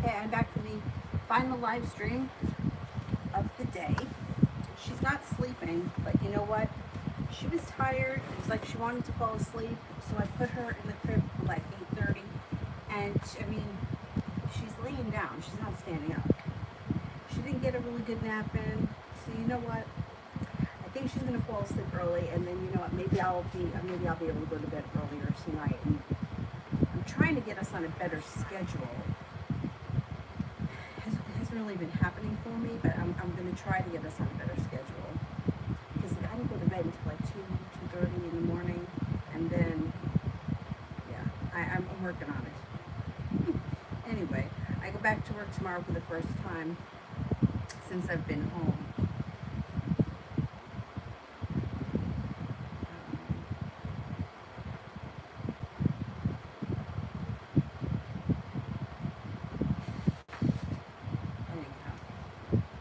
Okay, I'm back for the final live stream of the day. She's not sleeping, but you know what? She was tired. It was like she wanted to fall asleep, so I put her in the crib at like 8:30, and she's laying down. She's not standing up. She didn't get a really good nap in, so you know what? I think she's gonna fall asleep early, and then you know what? Maybe I'll be able to go to bed earlier tonight. And I'm trying to get us on a better schedule. It hasn't really been happening for me, but I'm going to try to get us on a better schedule. Because I don't go to bed until like 2:30 in the morning. And then, yeah, I'm working on it. Anyway, I go back to work tomorrow for the first time since I've been home.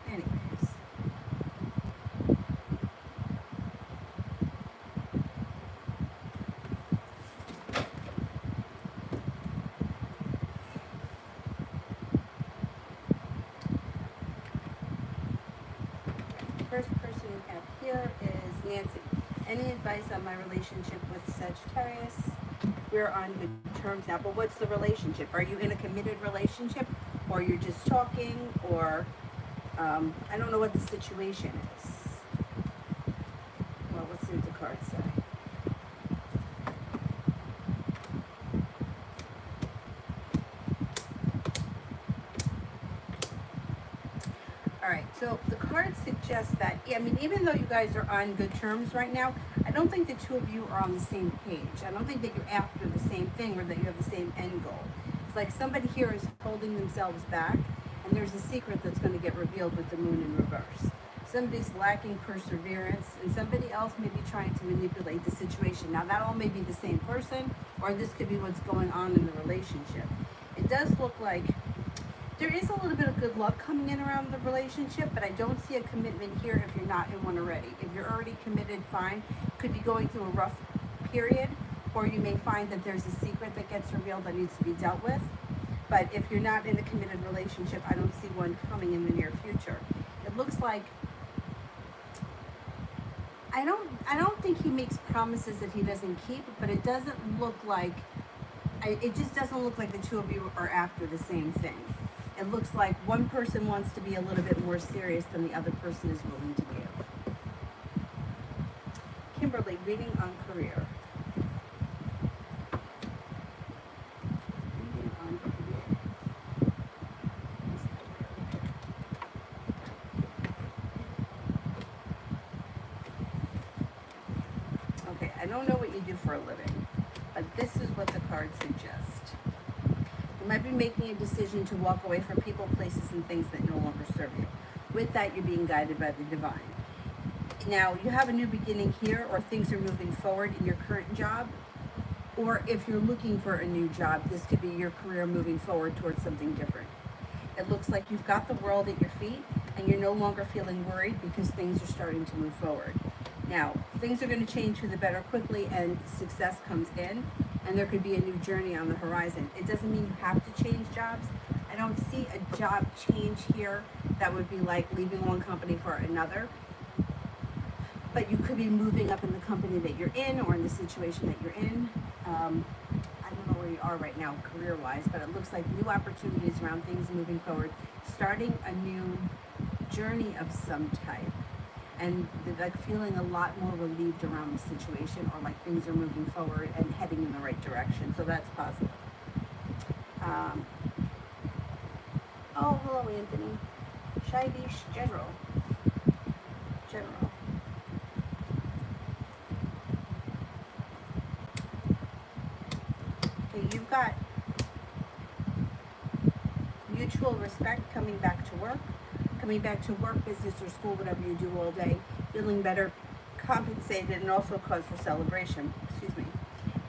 Anyways. First person we have here is Nancy. Any advice on my relationship with Sagittarius? We're on good terms now, but what's the relationship? Are you in a committed relationship, or you're just talking, or I don't know what the situation is. Well, let's see what the cards say. All right, so the cards suggest that, even though you guys are on good terms right now, I don't think the two of you are on the same page. I don't think that you're after the same thing or that you have the same end goal. It's like somebody here is holding themselves back, and there's a secret that's going to get revealed with the moon in reverse. Somebody's lacking perseverance, and somebody else may be trying to manipulate the situation. Now, that all may be the same person, or this could be what's going on in the relationship. It does look like there is a little bit of good luck coming in around the relationship, but I don't see a commitment here if you're not in one already. If you're already committed, fine. Could be going through a rough period, or you may find that there's a secret that gets revealed that needs to be dealt with. But if you're not in a committed relationship, I don't see one coming in the near future. It looks like I don't think he makes promises that he doesn't keep, but it doesn't look like it just doesn't look like the two of you are after the same thing. It looks like one person wants to be a little bit more serious than the other person is willing to give. Kimberly, reading on career. Reading on career. Okay, I don't know what you do for a living, but this is what the cards suggest. You might be making a decision to walk away from people, places, and things that no longer serve you. With that, you're being guided by the divine. Now, you have a new beginning here, or things are moving forward in your current job. Or if you're looking for a new job, this could be your career moving forward towards something different. It looks like you've got the world at your feet, and you're no longer feeling worried because things are starting to move forward. Now, things are going to change for the better quickly, and success comes in, and there could be a new journey on the horizon. It doesn't mean you have to change jobs. I don't see a job change here that would be like leaving one company for another. But you could be moving up in the company that you're in, or in the situation that you're in. I don't know where you are right now career-wise, but it looks like new opportunities around things moving forward, starting a new journey of some type. And like feeling a lot more relieved around the situation, or like things are moving forward and heading in the right direction. So that's positive. Oh, hello, Anthony. Shaivish General. Okay, you've got mutual respect coming back to work. Coming back to work, business, or school, whatever you do all day, feeling better, compensated, and also cause for celebration.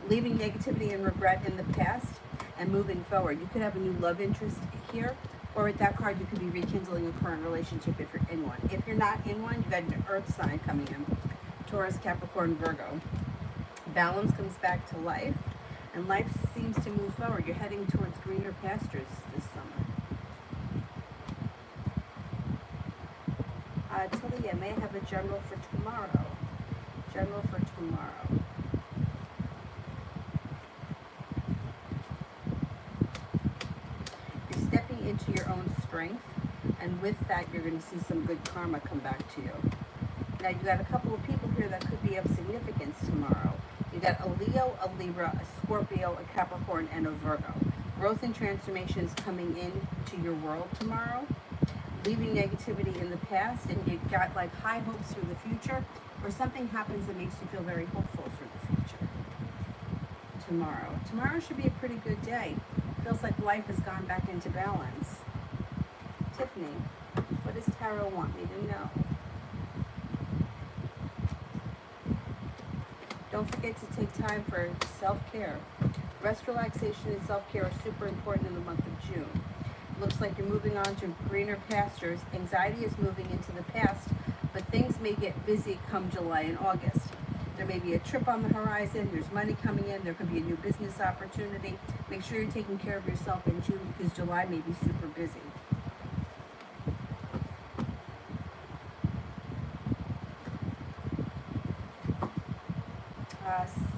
Leaving negativity and regret in the past and moving forward. You could have a new love interest here, or with that card, you could be rekindling a current relationship if you're in one. If you're not in one, you got an earth sign coming in. Taurus, Capricorn, Virgo. Balance comes back to life, and life seems to move forward. You're heading towards greener pastures this summer. Talia, may I have a general for tomorrow? General for tomorrow. You're stepping into your own strength, and with that, you're going to see some good karma come back to you. Now, you got a couple of people here that could be of significance tomorrow. You got a Leo, a Libra, a Scorpio, a Capricorn, and a Virgo. Growth and transformations coming in to your world tomorrow. Leaving negativity in the past, and you got like high hopes for the future, or something happens that makes you feel very hopeful for the future. Tomorrow should be a pretty good day. Feels like life has gone back into balance. Tiffany, what does Tarot want me to know? Don't forget to take time for self-care. Rest, relaxation, and self-care are super important in the month of June. Looks like you're moving on to greener pastures. Anxiety is moving into the past, but things may get busy come July and August. There may be a trip on the horizon. There's money coming in. There could be a new business opportunity. Make sure you're taking care of yourself in June because July may be super busy.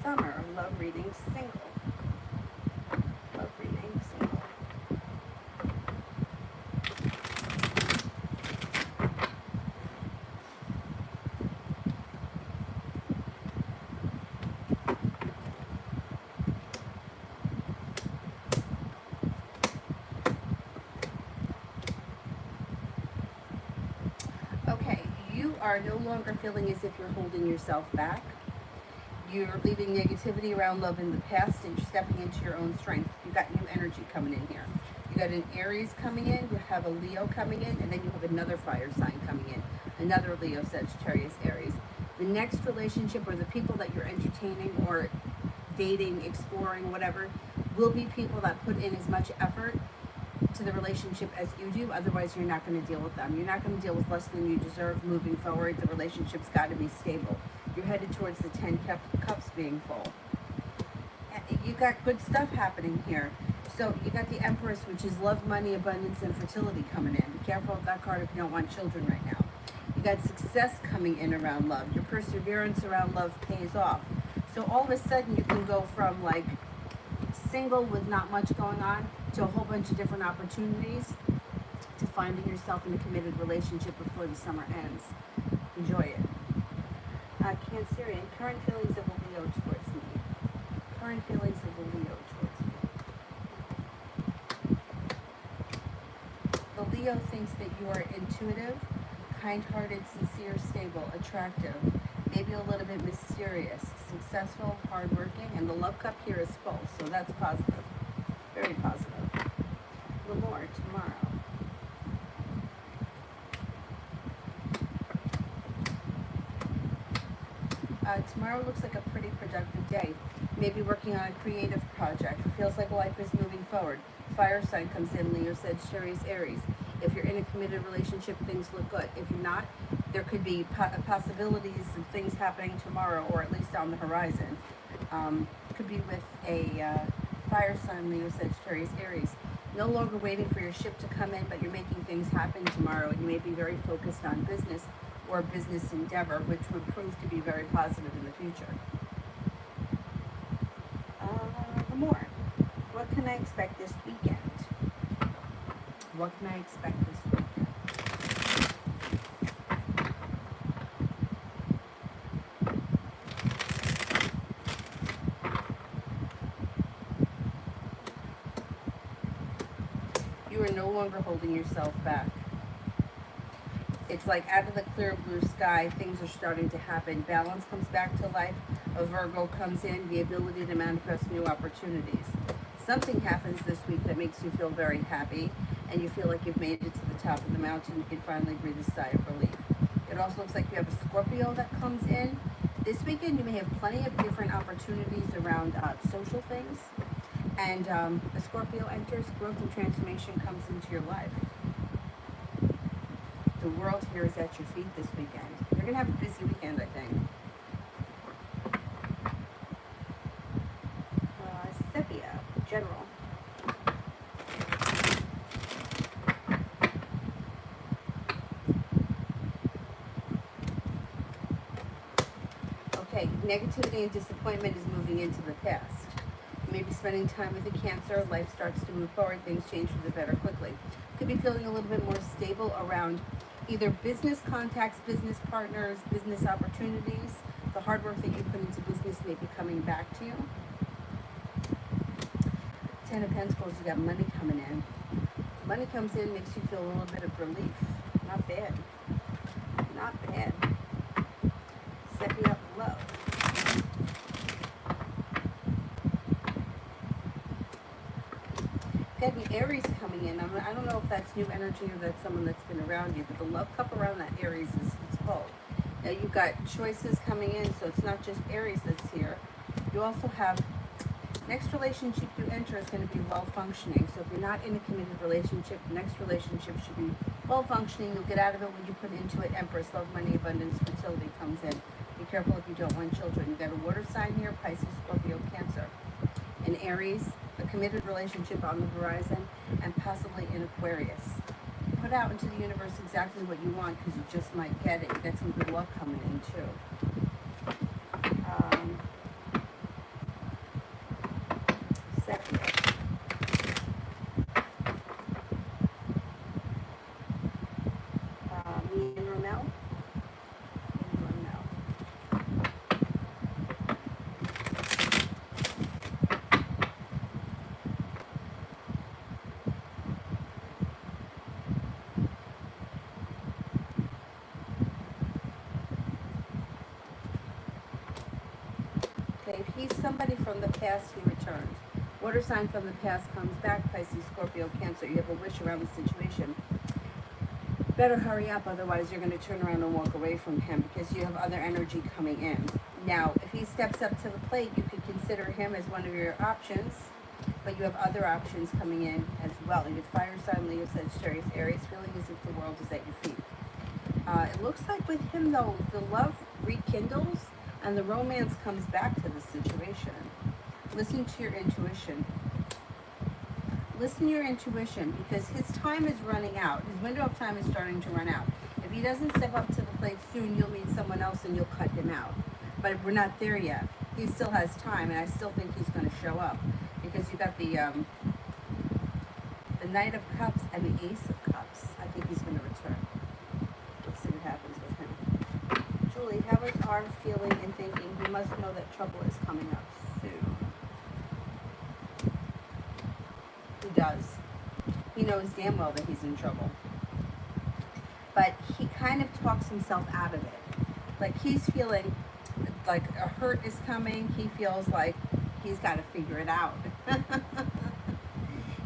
Summer, love reading, single. Love reading, single. Okay, you are no longer feeling as if you're holding yourself back. You're leaving negativity around love in the past, and you're stepping into your own strength. You got new energy coming in here. You got an Aries coming in, you have a Leo coming in, and then you have another fire sign coming in. Another Leo, Sagittarius, Aries. The next relationship, or the people that you're entertaining or dating, exploring, whatever, will be people that put in as much effort to the relationship as you do. Otherwise, you're not going to deal with them. You're not going to deal with less than you deserve moving forward. The relationship's got to be stable. You're headed towards the 10 cups being full. You got good stuff happening here. So you got the Empress, which is love, money, abundance, and fertility coming in. Be careful with that card if you don't want children right now. You got success coming in around love. Your perseverance around love pays off. So all of a sudden you can go from like single with not much going on to a whole bunch of different opportunities to finding yourself in a committed relationship before the summer ends. Enjoy it. Cancerian, current feelings of a Leo towards me. Current feelings of a Leo towards me. The Leo thinks that you are intuitive, kind-hearted, sincere, stable, attractive, maybe a little bit mysterious, successful, hardworking, and the love cup here is full, so that's positive. Very positive. Lemore, tomorrow. Tomorrow looks like a pretty productive day. Maybe working on a creative project. It feels like life is moving forward. Fire sign comes in, Leo, Sagittarius, Aries. If you're in a committed relationship, things look good. If you're not, there could be possibilities of things happening tomorrow, or at least on the horizon. Could be with a fire sign, Leo, Sagittarius, Aries. No longer waiting for your ship to come in, but you're making things happen tomorrow, and you may be very focused on business or business endeavor, which would prove to be very positive in the future. More. What can I expect this weekend? What can I expect this weekend? You are no longer holding yourself back. It's like out of the clear blue sky, things are starting to happen. Balance comes back to life. A Virgo comes in, the ability to manifest new opportunities. Something happens this week that makes you feel very happy, and you feel like you've made it to the top of the mountain. You can finally breathe a sigh of relief. It also looks like you have a Scorpio that comes in. This weekend, you may have plenty of different opportunities around social things. And a Scorpio enters, growth and transformation comes into your life. The world here is at your feet this weekend. You're going to have a busy weekend, I think. Sepia, general. negativity and disappointment is moving into the past. Maybe spending time with a Cancer, life starts to move forward, things change for the better quickly. Could be feeling a little bit more stable around either business contacts, business partners, business opportunities. The hard work that you put into business may be coming back to you. Ten of Pentacles, you got money coming in. Money comes in, makes you feel a little bit of relief. Not bad. Not bad. Set me up love. Got an Aries coming in. I don't know if that's new energy or that's someone that's been around you, but the love cup around that Aries is full. Now you've got choices coming in, so it's not just Aries that's here. You also have next relationship you enter is going to be well functioning. So if you're not in a committed relationship, the next relationship should be well functioning. You'll get out of it when you put into it. Empress, love, money, abundance, fertility comes in. Be careful if you don't want children. You've got a water sign here, Pisces, Scorpio, Cancer. In Aries, a committed relationship on the horizon, and possibly in Aquarius. Put out into the universe exactly what you want, because you just might get it. You get some good luck coming in too. Second. Me and Romel. Okay, if he's somebody from the past, he returns. Water sign from the past comes back, Pisces, Scorpio, Cancer. You have a wish around the situation. Better hurry up, otherwise you're going to turn around and walk away from him because you have other energy coming in. Now, if he steps up to the plate, you could consider him as one of your options, but you have other options coming in as well. You have fire sign, Leo, Sagittarius, Aries, feeling as if the world is at your feet. It looks like with him, though, the love rekindles and the romance comes back to the situation. Listen to your intuition. Listen to your intuition, because his time is running out. His window of time is starting to run out. If he doesn't step up to the plate soon, you'll meet someone else and you'll cut him out. But we're not there yet. He still has time, and I still think he's going to show up, because you got the Knight of Cups and the Ace of Cups. I think he's going to return. Let's see what happens with him. Julie, how is our feeling and thinking? He must know that trouble is coming up soon. He does. He knows damn well that he's in trouble. But he kind of talks himself out of it. Like, he's feeling like a hurt is coming. He feels like he's got to figure it out.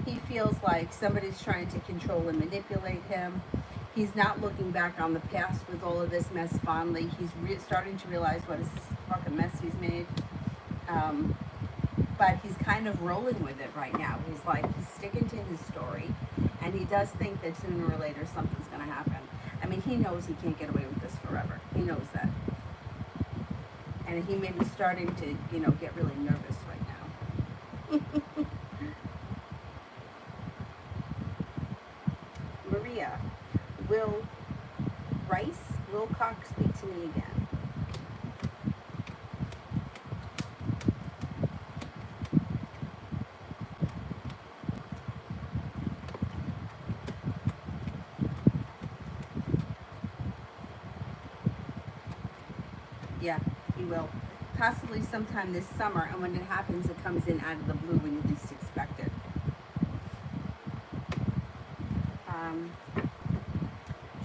He feels like somebody's trying to control and manipulate him. He's not looking back on the past with all of this mess fondly. He's starting to realize what a fucking mess he's made. But he's kind of rolling with it right now. He's like, he's sticking to his story. And he does think that sooner or later something's going to happen. I mean, he knows he can't get away with this forever. He knows that. And he may be starting to, get really nervous right now. Maria, will Wilcox speak to me again? Yeah, he will. Possibly sometime this summer, and when it happens, it comes in out of the blue when you least expect it.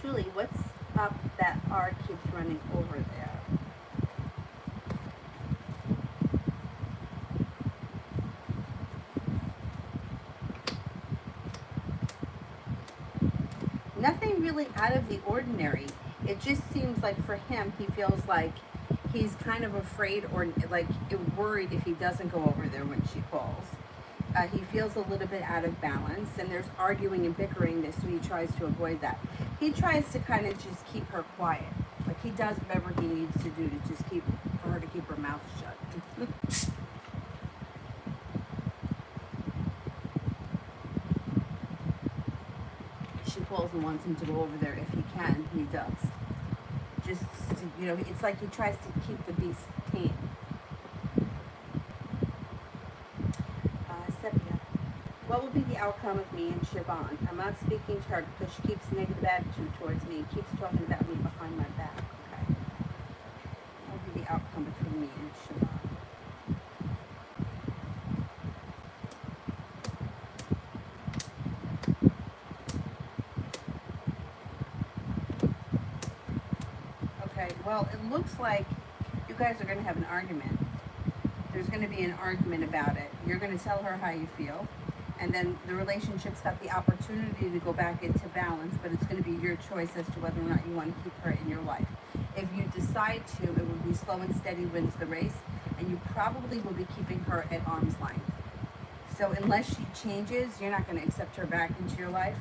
Julie, what's up that R keeps running over there? Nothing really out of the ordinary. It just seems like for him, he feels like he's kind of afraid or like worried if he doesn't go over there when she calls. He feels a little bit out of balance, and there's arguing and bickering this, so he tries to avoid that. He tries to kind of just keep her quiet. Like, he does whatever he needs to do to just for her to keep her mouth shut. She calls and wants him to go over there if he can. He does. Just, it's like he tries to keep the pain. Sepia. What will be the outcome of me and Siobhan? I'm not speaking to her because she keeps negative attitude towards me and keeps talking about me behind my back. Okay. What will be the outcome between me and Siobhan? Okay, well, it looks like you guys are going to have an argument. There's going to be an argument about it. You're going to tell her how you feel, and then the relationship's got the opportunity to go back into balance, but it's going to be your choice as to whether or not you want to keep her in your life. If you decide to, it will be slow and steady wins the race, and you probably will be keeping her at arm's length. So unless she changes, you're not going to accept her back into your life.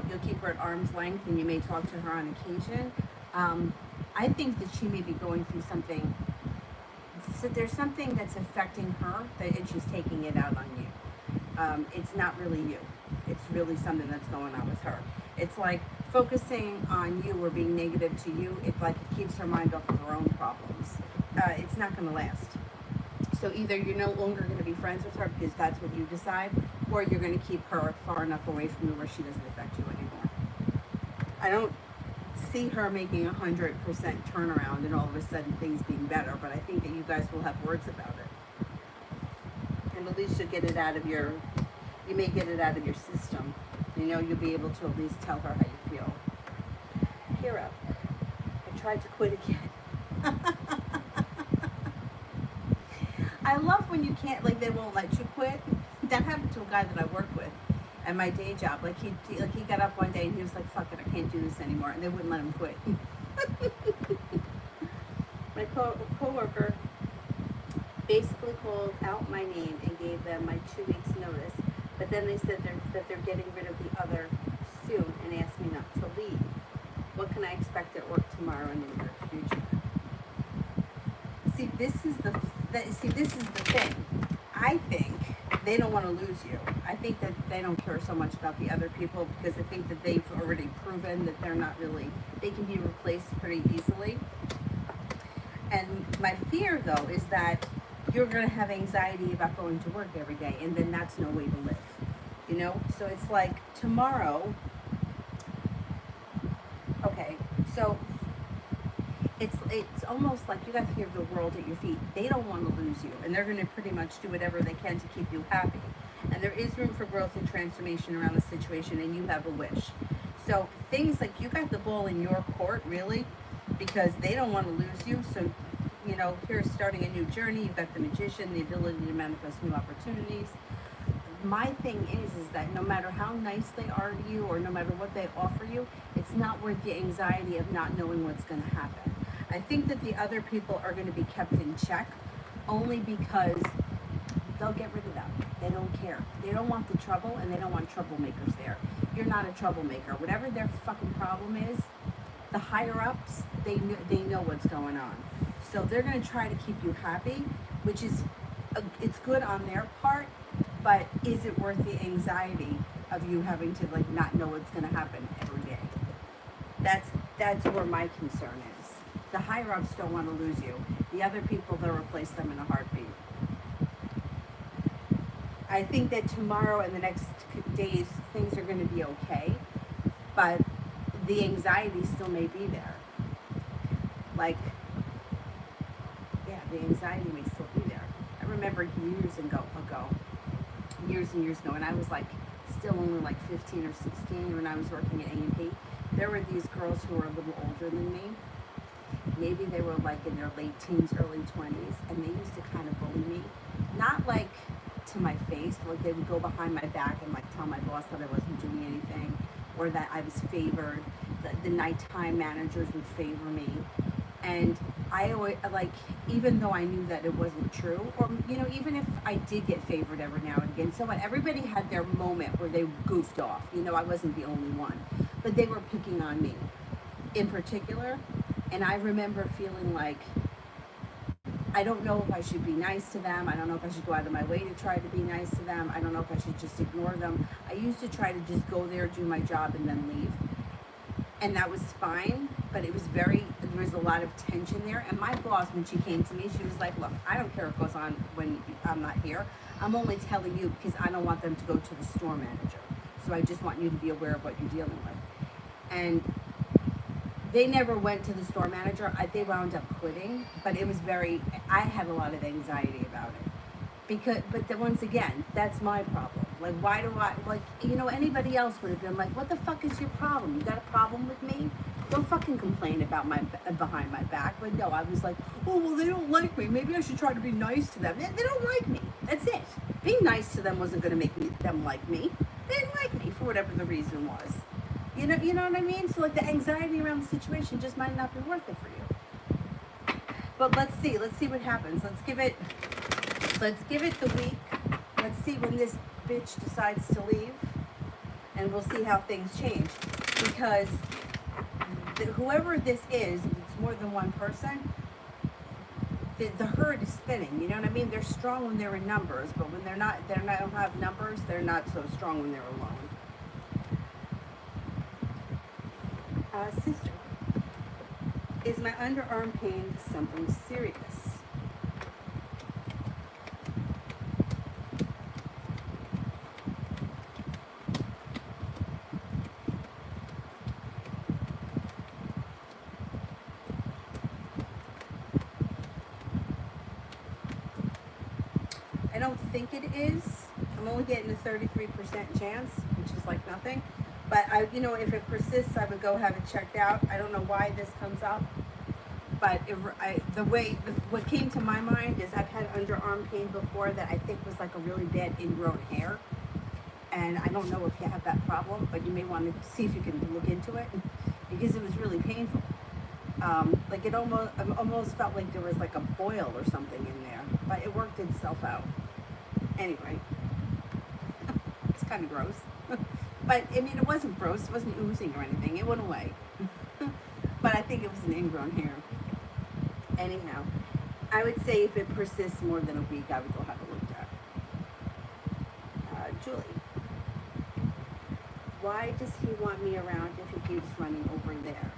You'll keep her at arm's length, and you may talk to her on occasion. I think that she may be going through something. So there's something that's affecting her, and she's taking it out on you. It's not really you. It's really something that's going on with her. It's like focusing on you or being negative to you. It's like it keeps her mind off of her own problems. It's not going to last. So either you're no longer going to be friends with her because that's what you decide, or you're going to keep her far enough away from you where she doesn't affect you anymore. I don't see her making 100% turnaround and all of a sudden things being better, but I think that you guys will have words about it. And at least you'll get it out of you may get it out of your system. You know, you'll be able to at least tell her how you feel. Kira, I tried to quit again. I love when you can't, like they won't let you quit. That happened to a guy that I worked with at my day job. Like he got up one day and he was like, fuck it, I can't do this anymore, and they wouldn't let him quit. My co-worker basically called out my name and gave them my 2 weeks notice, but then they said that they're getting rid of the other soon and asked me not to leave. What can I expect at work tomorrow and in the near future? See, this is the thing. I think they don't want to lose you. I think that they don't care so much about the other people because I think that they've already proven that they're not really, they can be replaced pretty easily. And my fear, though, is that you're going to have anxiety about going to work every day, and then that's no way to live, you know? So it's like tomorrow, okay, so it's almost like you got to have the world at your feet. They don't want to lose you, and they're going to pretty much do whatever they can to keep you happy. And there is room for growth and transformation around the situation, and you have a wish. So things like you got the ball in your court, really, because they don't want to lose you. So, you know, here's starting a new journey. You've got the magician, the ability to manifest new opportunities. My thing is that no matter how nice they are to you or no matter what they offer you, it's not worth the anxiety of not knowing what's going to happen. I think that the other people are going to be kept in check only because they'll get rid of them. They don't care. They don't want the trouble, and they don't want troublemakers there. You're not a troublemaker. Whatever their fucking problem is, the higher ups, they know what's going on. So they're going to try to keep you happy, which is, it's good on their part, but is it worth the anxiety of you having to like not know what's going to happen every day? That's where my concern is. The higher ups don't want to lose you. The other people, they'll replace them in a heartbeat. I think that tomorrow and the next days, things are going to be okay, but the anxiety still may be there. Like, yeah, the anxiety may still be there. I remember years and years ago, and I was like still only like 15 or 16 when I was working at A&P. There were these girls who were a little older than me. Maybe they were like in their late teens, early 20s, and they used to kind of bully me. Not like to my face, but like they would go behind my back and like tell my boss that I wasn't doing anything or that I was favored. The nighttime managers would favor me. And I always, like, even though I knew that it wasn't true, or, you know, even if I did get favored every now and again, so what, everybody had their moment where they goofed off. You know, I wasn't the only one. But they were picking on me in particular. And I remember feeling like, I don't know if I should be nice to them. I don't know if I should go out of my way to try to be nice to them. I don't know if I should just ignore them. I used to try to just go there, do my job, and then leave. and that was fine, but it was there was a lot of tension there. And my boss, when she came to me, she was like, look, I don't care what goes on when I'm not here. I'm only telling you because I don't want them to go to the store manager. So I just want you to be aware of what you're dealing with. And they never went to the store manager. They wound up quitting, but it was I had a lot of anxiety about it. But then once again, that's my problem. Like, why do I, like, anybody else would have been like, what the fuck is your problem? You got a problem with me? Don't fucking complain about behind my back. But no, I was like, oh, well, they don't like me. Maybe I should try to be nice to them. They don't like me. That's it. Being nice to them wasn't going to make them like me. They didn't like me for whatever the reason was. You know what I mean? So like the anxiety around the situation just might not be worth it for you. But let's see what happens. Let's give it the week. Let's see when this bitch decides to leave, and we'll see how things change. Because whoever this is, if it's more than one person, the herd is spinning. You know what I mean? They're strong when they're in numbers, but when they don't have numbers, they're not so strong when they're alone. Sister, is my underarm pain something serious? I don't think it is. I'm only getting a 33% chance, which is like nothing. But if it persists, I would go have it checked out. I don't know why this comes up, but what came to my mind is I've had underarm pain before that I think was like a really bad ingrown hair, and I don't know if you have that problem, but you may want to see if you can look into it because it was really painful. Like it almost felt like there was like a boil or something in there, but it worked itself out. Anyway, it's kind of gross. But, I mean, it wasn't gross. It wasn't oozing or anything. It went away. But I think it was an ingrown hair. Anyhow, I would say if it persists more than a week, I would go have it looked at. Julie, why does he want me around if he keeps running over there?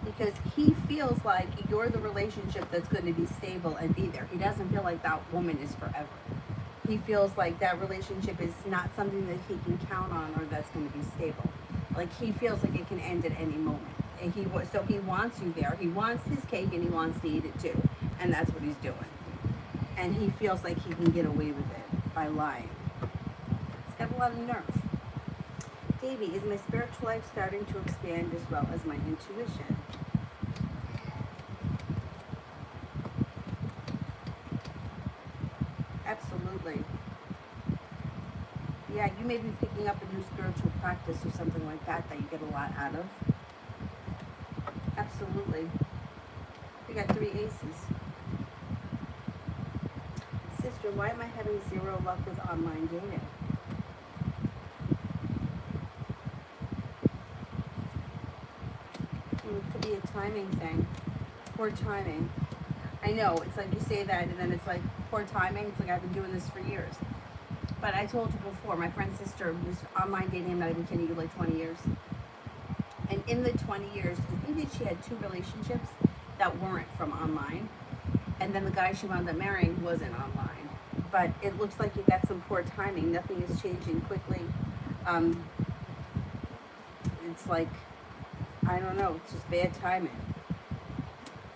Because he feels like you're the relationship that's going to be stable and be there. He doesn't feel like that woman is forever. He feels like that relationship is not something that he can count on or that's going to be stable. Like he feels like it can end at any moment. And so he wants you there. He wants his cake and he wants to eat it too. And that's what he's doing. And he feels like he can get away with it by lying. He's got a lot of nerve. Davey, is my spiritual life starting to expand as well as my intuition? Absolutely. Yeah, you may be picking up a new spiritual practice or something like that you get a lot out of. Absolutely. We got 3 aces. Sister, why am I having 0 luck with online dating? It could be a timing thing. Poor timing. I know, it's like you say that and then it's like poor timing. It's like I've been doing this for years. But I told you before, my friend's sister was online dating, I'm not even kidding you, like 20 years. And in the 20 years, I think that she had 2 relationships that weren't from online. And then the guy she wound up marrying wasn't online. But it looks like you got some poor timing. Nothing is changing quickly. It's like, I don't know, it's just bad timing.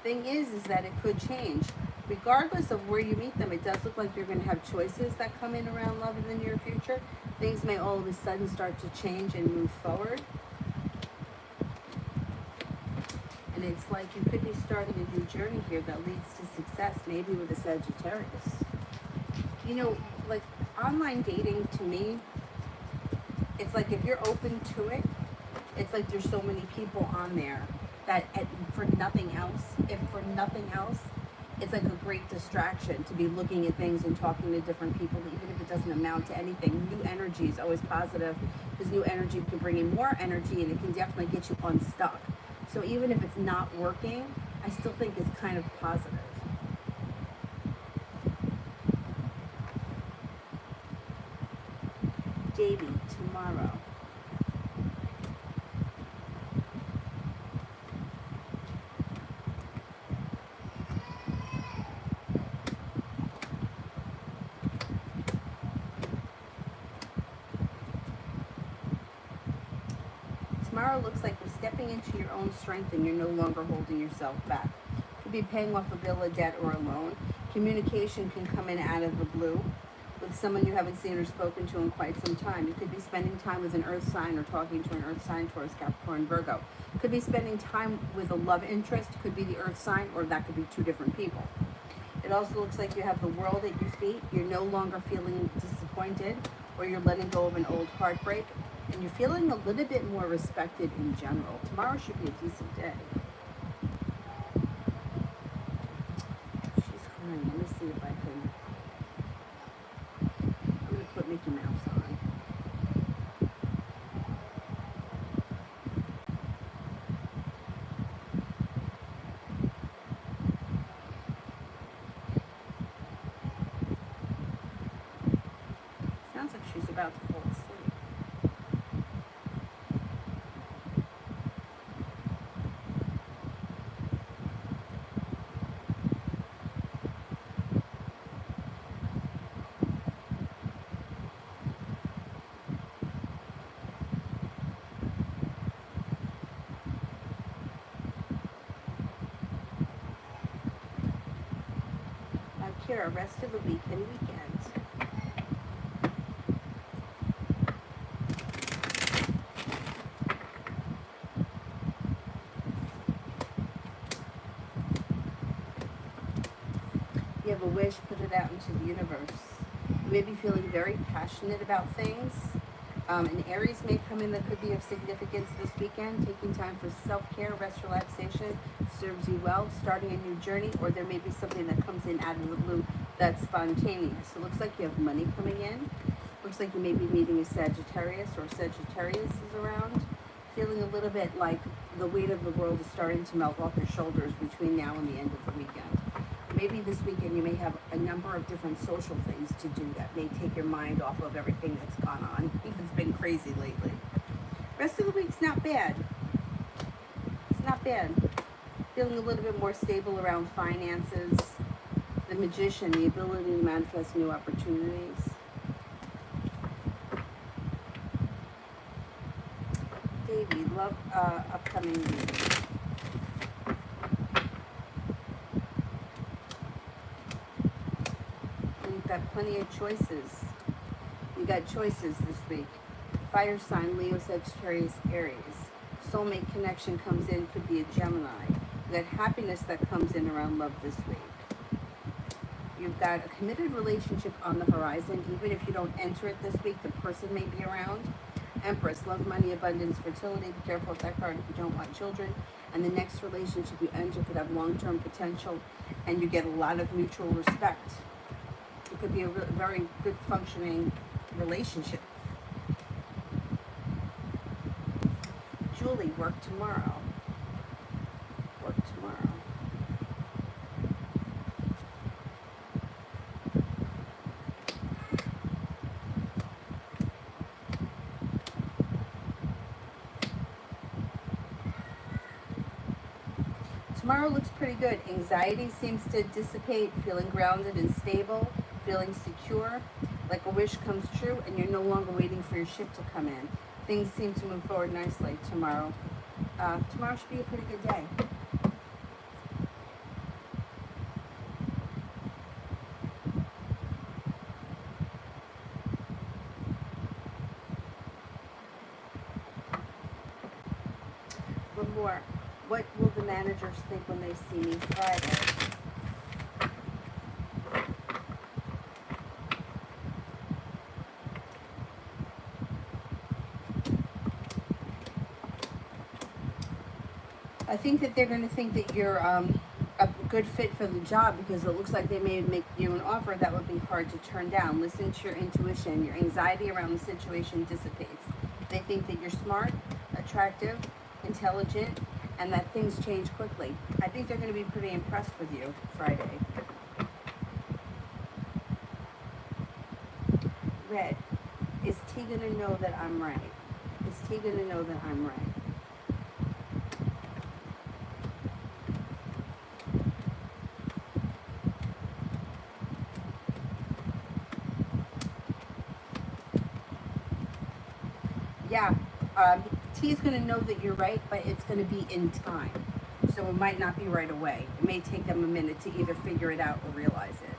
Thing is that it could change. Regardless of where you meet them, it does look like you're going to have choices that come in around love in the near future. Things may all of a sudden start to change and move forward. And it's like you could be starting a new journey here that leads to success, maybe with a Sagittarius. You know, like online dating to me, it's like if you're open to it, it's like there's so many people on there that for nothing else, it's like a great distraction to be looking at things and talking to different people, even if it doesn't amount to anything. New energy is always positive because new energy can bring in more energy and it can definitely get you unstuck. So even if it's not working, I still think it's kind of positive. Davy, tomorrow. Tomorrow looks like you're stepping into your own strength and you're no longer holding yourself back. Could be paying off a bill, a debt, or a loan. Communication can come in out of the blue with someone you haven't seen or spoken to in quite some time. You could be spending time with an earth sign or talking to an earth sign, Taurus, Capricorn, Virgo. Could be spending time with a love interest, could be the earth sign, or that could be two different people. It also looks like you have the world at your feet. You're no longer feeling disappointed, or you're letting go of an old heartbreak, and you're feeling a little bit more respected in general. Tomorrow should be a decent day. She's crying. Let me see if I can. I'm going to put Mickey Mouse on. Sounds like she's about to fall asleep. Kira, rest of the week and weekend. You have a wish, put it out into the universe. You may be feeling very passionate about things. An Aries may come in that could be of significance this weekend. Taking time for self-care, rest, relaxation serves you well. Starting a new journey, or there may be something that comes in out of the blue that's spontaneous. It looks like you have money coming in. Looks like you may be meeting a Sagittarius, or Sagittarius is around. Feeling a little bit like the weight of the world is starting to melt off your shoulders between now and the end of the weekend. Maybe this weekend you may have a number of different social things to do that may take your mind off of everything that's gone on. It's been crazy lately. Rest of the week's not bad. It's not bad. Feeling a little bit more stable around finances. The Magician, the ability to manifest new opportunities. Davey, love upcoming week. Got plenty of choices. You got choices this week. Fire sign, Leo, Sagittarius, Aries. Soulmate connection comes in, could be a Gemini. You got happiness that comes in around love this week. You've got a committed relationship on the horizon. Even if you don't enter it this week, the person may be around. Empress, love, money, abundance, fertility. Be careful with that card if you don't want children. And the next relationship you enter could have long-term potential, and you get a lot of mutual respect. It could be a very good functioning relationship. Julie, work tomorrow. Work tomorrow. Tomorrow looks pretty good. Anxiety seems to dissipate, feeling grounded and stable. Feeling secure, like a wish comes true, and you're no longer waiting for your ship to come in. Things seem to move forward nicely tomorrow. Tomorrow should be a pretty good day. One more. What will the managers think when they see me Friday? I think that they're going to think that you're a good fit for the job, because it looks like they may make you an offer that would be hard to turn down. Listen to your intuition. Your anxiety around the situation dissipates. They think that you're smart, attractive, intelligent, and that things change quickly. I think they're going to be pretty impressed with you Friday. Red. Is tea going to know that I'm right? Is T going to know that I'm right? Yeah, T is going to know that you're right, but it's going to be in time. So it might not be right away. It may take them a minute to either figure it out or realize it.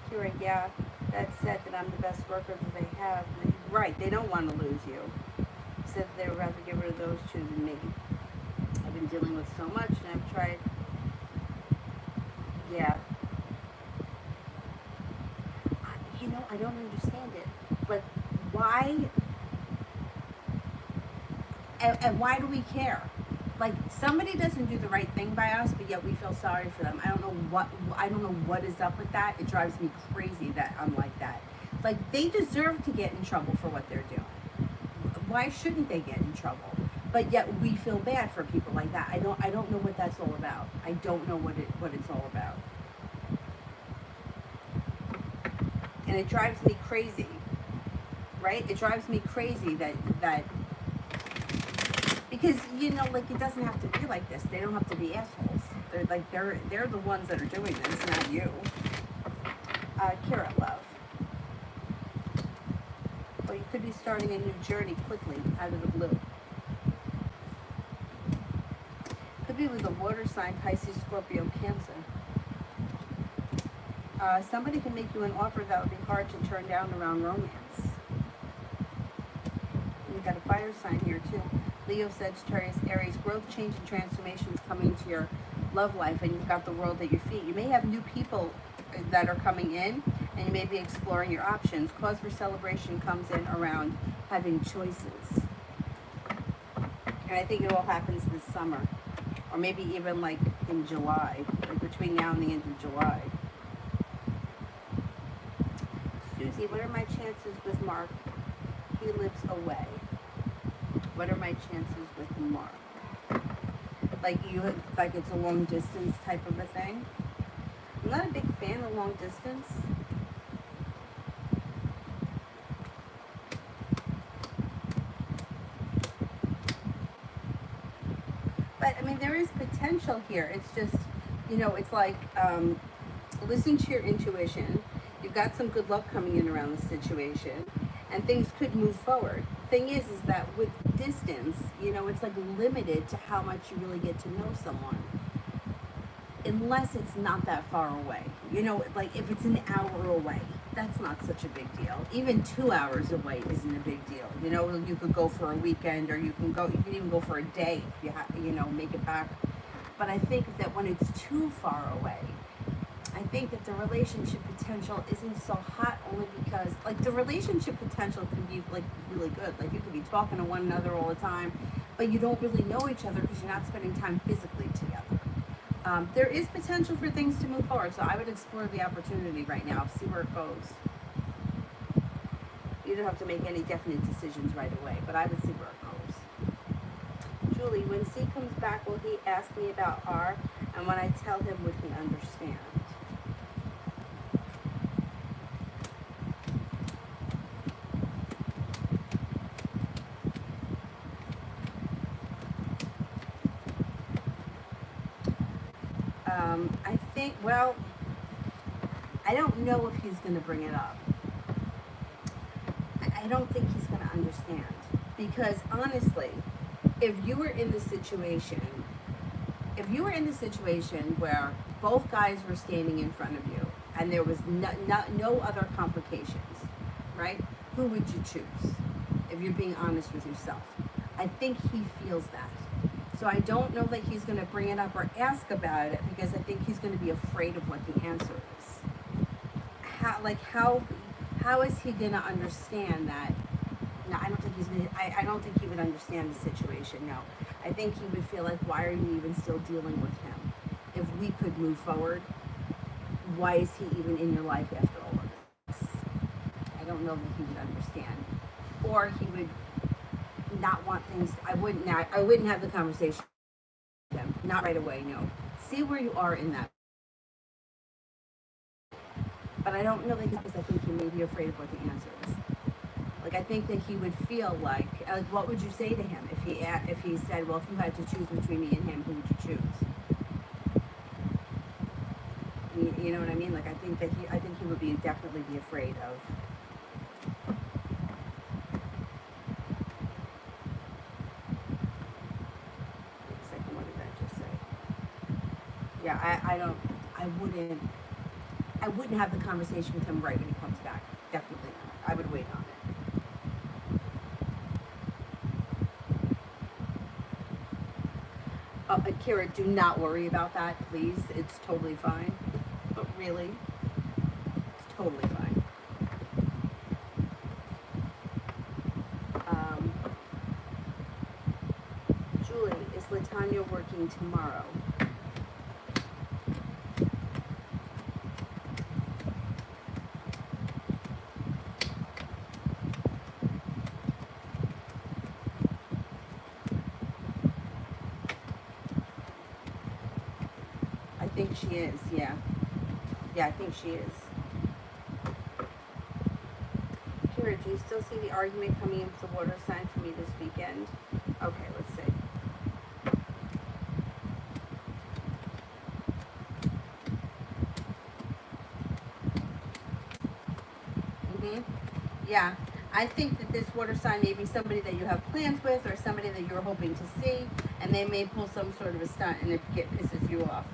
Kira, yeah, that said that I'm the best worker that they have. Right, they don't want to lose you. Said they would rather get rid of those two than me. I've been dealing with so much and I've tried. Yeah. I don't understand it. But why? And why do we care? Like, somebody doesn't do the right thing by us, but yet we feel sorry for them. I don't know what is up with that. It drives me crazy that I'm like that. Like, they deserve to get in trouble for what they're doing. Why shouldn't they get in trouble? But yet we feel bad for people like that. I don't know what that's all about. I don't know what it's all about. And it drives me crazy. Right? It drives me crazy that because like, it doesn't have to be like this. They don't have to be assholes. They're the ones that are doing this, not you. Kira, love. Well, you could be starting a new journey quickly out of the blue. Could be with a water sign, Pisces, Scorpio, Cancer. Somebody can make you an offer that would be hard to turn down around romance. You got a fire sign here too. Leo, Sagittarius, Aries, growth, change, and transformation is coming to your love life, and you've got the world at your feet. You may have new people that are coming in, and you may be exploring your options. Cause for celebration comes in around having choices. And I think it all happens this summer, or maybe even like in July, like between now and the end of July. Susie, what are my chances with Mark? He lives away. What are my chances with Mark? Like it's a long distance type of a thing. I'm not a big fan of long distance. But I mean, there is potential here. It's just, it's like, listen to your intuition. You've got some good luck coming in around the situation, and things could move forward. Thing is that with distance, it's like limited to how much you really get to know someone, unless it's not that far away. Like if it's an hour away, that's not such a big deal. Even 2 hours away isn't a big deal. You could go for a weekend, or you can even go for a day if you make it back. But I think that when it's too far away, I think that the relationship potential isn't so hot, only because like the relationship potential can be like really good. Like you could be talking to one another all the time, but you don't really know each other because you're not spending time physically together. There is potential for things to move forward, so I would explore the opportunity right now, see where it goes. You don't have to make any definite decisions right away, but I would see where it goes. Julie, when C comes back, will he ask me about R? And when I tell him, would he understand? I think, well, I don't know if he's going to bring it up. I don't think he's going to understand. Because honestly, if you were in the situation where both guys were standing in front of you and there was no other complications, right? Who would you choose? If you're being honest with yourself. I think he feels that. So I don't know that he's going to bring it up or ask about it, because I think he's going to be afraid of what the answer is. How is he going to understand that? No, I don't think he's going to, I don't think he would understand the situation, no. I think he would feel like, why are you even still dealing with him? If we could move forward, why is he even in your life after all of this? I don't know that he would understand. Or he would not want things. I wouldn't have the conversation with him. Not right away, no. See where you are in that. But I don't know that because I think he may be afraid of what the answer is. Like I think that he would feel like what would you say to him if he said, well, if you had to choose between me and him, who would you choose? You know what I mean? Like I think he would be definitely be afraid of. Wait a second, what did that just say? Yeah, I wouldn't have the conversation with him right when he comes back. Definitely not. I would wait on it. Kira, do not worry about that, please. It's totally fine. But really, it's totally fine. Julie, is Latanya working tomorrow? I think she is, yeah. Yeah, I think she is. Kira, do you still see the argument coming in for the water sign for me this weekend? Okay, let's see. Yeah, I think that this water sign may be somebody that you have plans with or somebody that you're hoping to see, and they may pull some sort of a stunt and it pisses you off.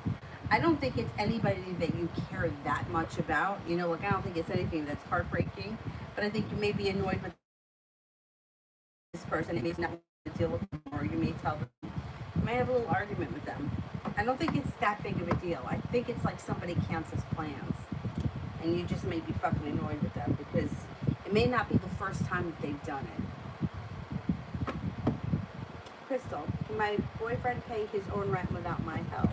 I don't think it's anybody that you care that much about. You know, like I don't think it's anything that's heartbreaking, but I think you may be annoyed with this person. It may not want to deal with them, or you may tell them. You might have a little argument with them. I don't think it's that big of a deal. I think it's like somebody cancels plans, and you just may be fucking annoyed with them because it may not be the first time that they've done it. Crystal, can my boyfriend pay his own rent without my help?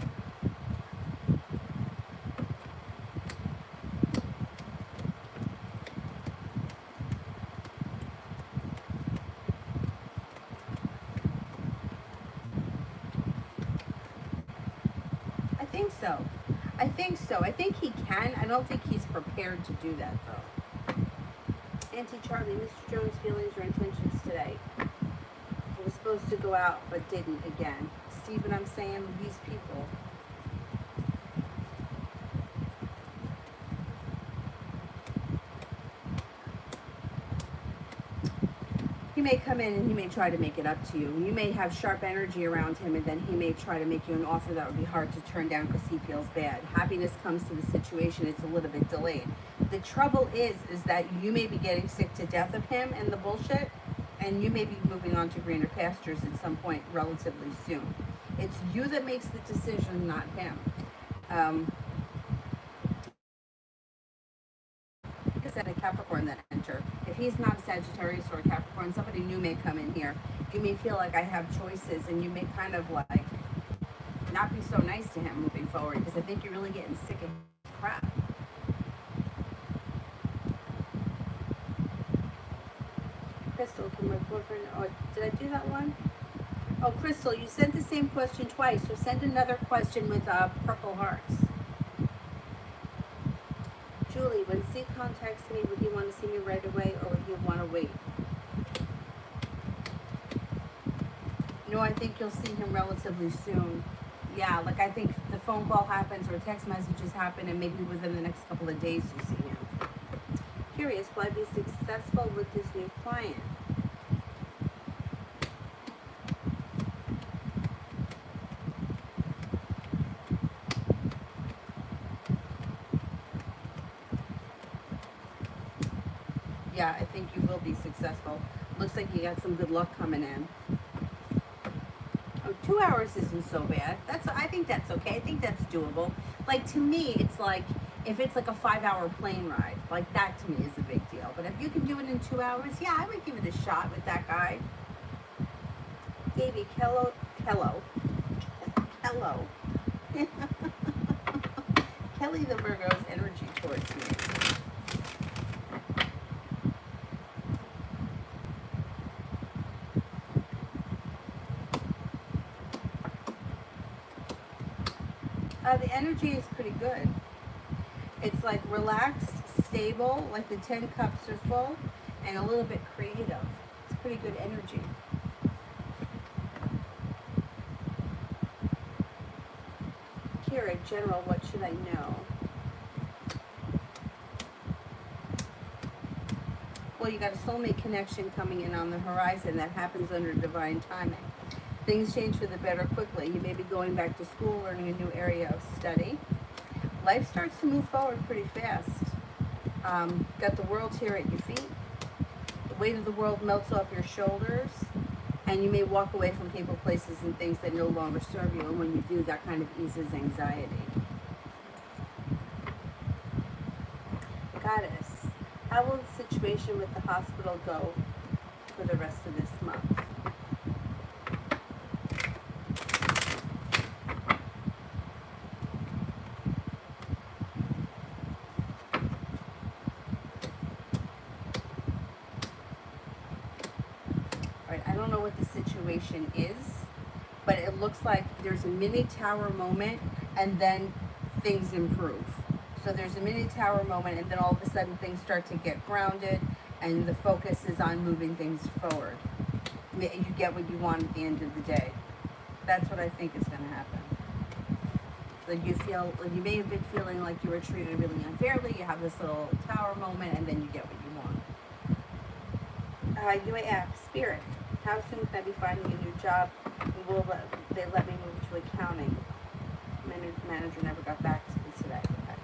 I think so. I think so. I think he can. I don't think he's prepared to do that though. Auntie Charlie, Mr. Jones' feelings or intentions today. He was supposed to go out but didn't again. See what I'm saying? These people. He may come in and he may try to make it up to you. You may have sharp energy around him and then he may try to make you an offer that would be hard to turn down because he feels bad. Happiness comes to the situation. It's a little bit delayed. The trouble is that you may be getting sick to death of him and the bullshit, and you may be moving on to greener pastures at some point relatively soon. It's you that makes the decision, not him. Is that a Capricorn that enter? If he's not a Sagittarius or a Capricorn, somebody new may come in here. You may feel like I have choices, and you may kind of like not be so nice to him moving forward because I think you're really getting sick of crap. Crystal, can my boyfriend? Oh, did I do that one? Oh, Crystal, you sent the same question twice, so send another question with purple hearts. Julie, when C contacts me, would he want to see me right away or would he want to wait? No, I think you'll see him relatively soon. Yeah, like I think the phone call happens or text messages happen and maybe within the next couple of days you see him. Curious, will I be successful with this new client? Yeah, I think you will be successful. Looks like you got some good luck coming in. Oh, 2 hours isn't so bad. I think that's okay. I think that's doable. Like to me, it's like if it's like a 5-hour plane ride, like that to me is a big deal. But if you can do it in 2 hours, yeah, I would give it a shot with that guy. Davey, Kello. Kelly the Virgo's energy towards me. The energy is pretty good. It's like relaxed, stable, like the 10 cups are full, and a little bit creative. It's pretty good energy. Kira, general, what should I know? Well, you got a soulmate connection coming in on the horizon that happens under divine timing. Things change for the better quickly. You may be going back to school, learning a new area of study. Life starts to move forward pretty fast. Got the world here at your feet. The weight of the world melts off your shoulders, and you may walk away from people, places, and things that no longer serve you. And when you do, that kind of eases anxiety. Goddess, how will the situation with the hospital go for the rest of this month? Right, I don't know what the situation is, but it looks like there's a mini tower moment and then things improve. So there's a mini tower moment and then all of a sudden things start to get grounded and the focus is on moving things forward. You get what you want at the end of the day. That's what I think is going to happen. Like you may have been feeling like you were treated really unfairly. You have this little tower moment and then you get what you want. Spirit, how soon can I be finding a new job? Will they let me move to accounting? Manager never got back to me today. Okay.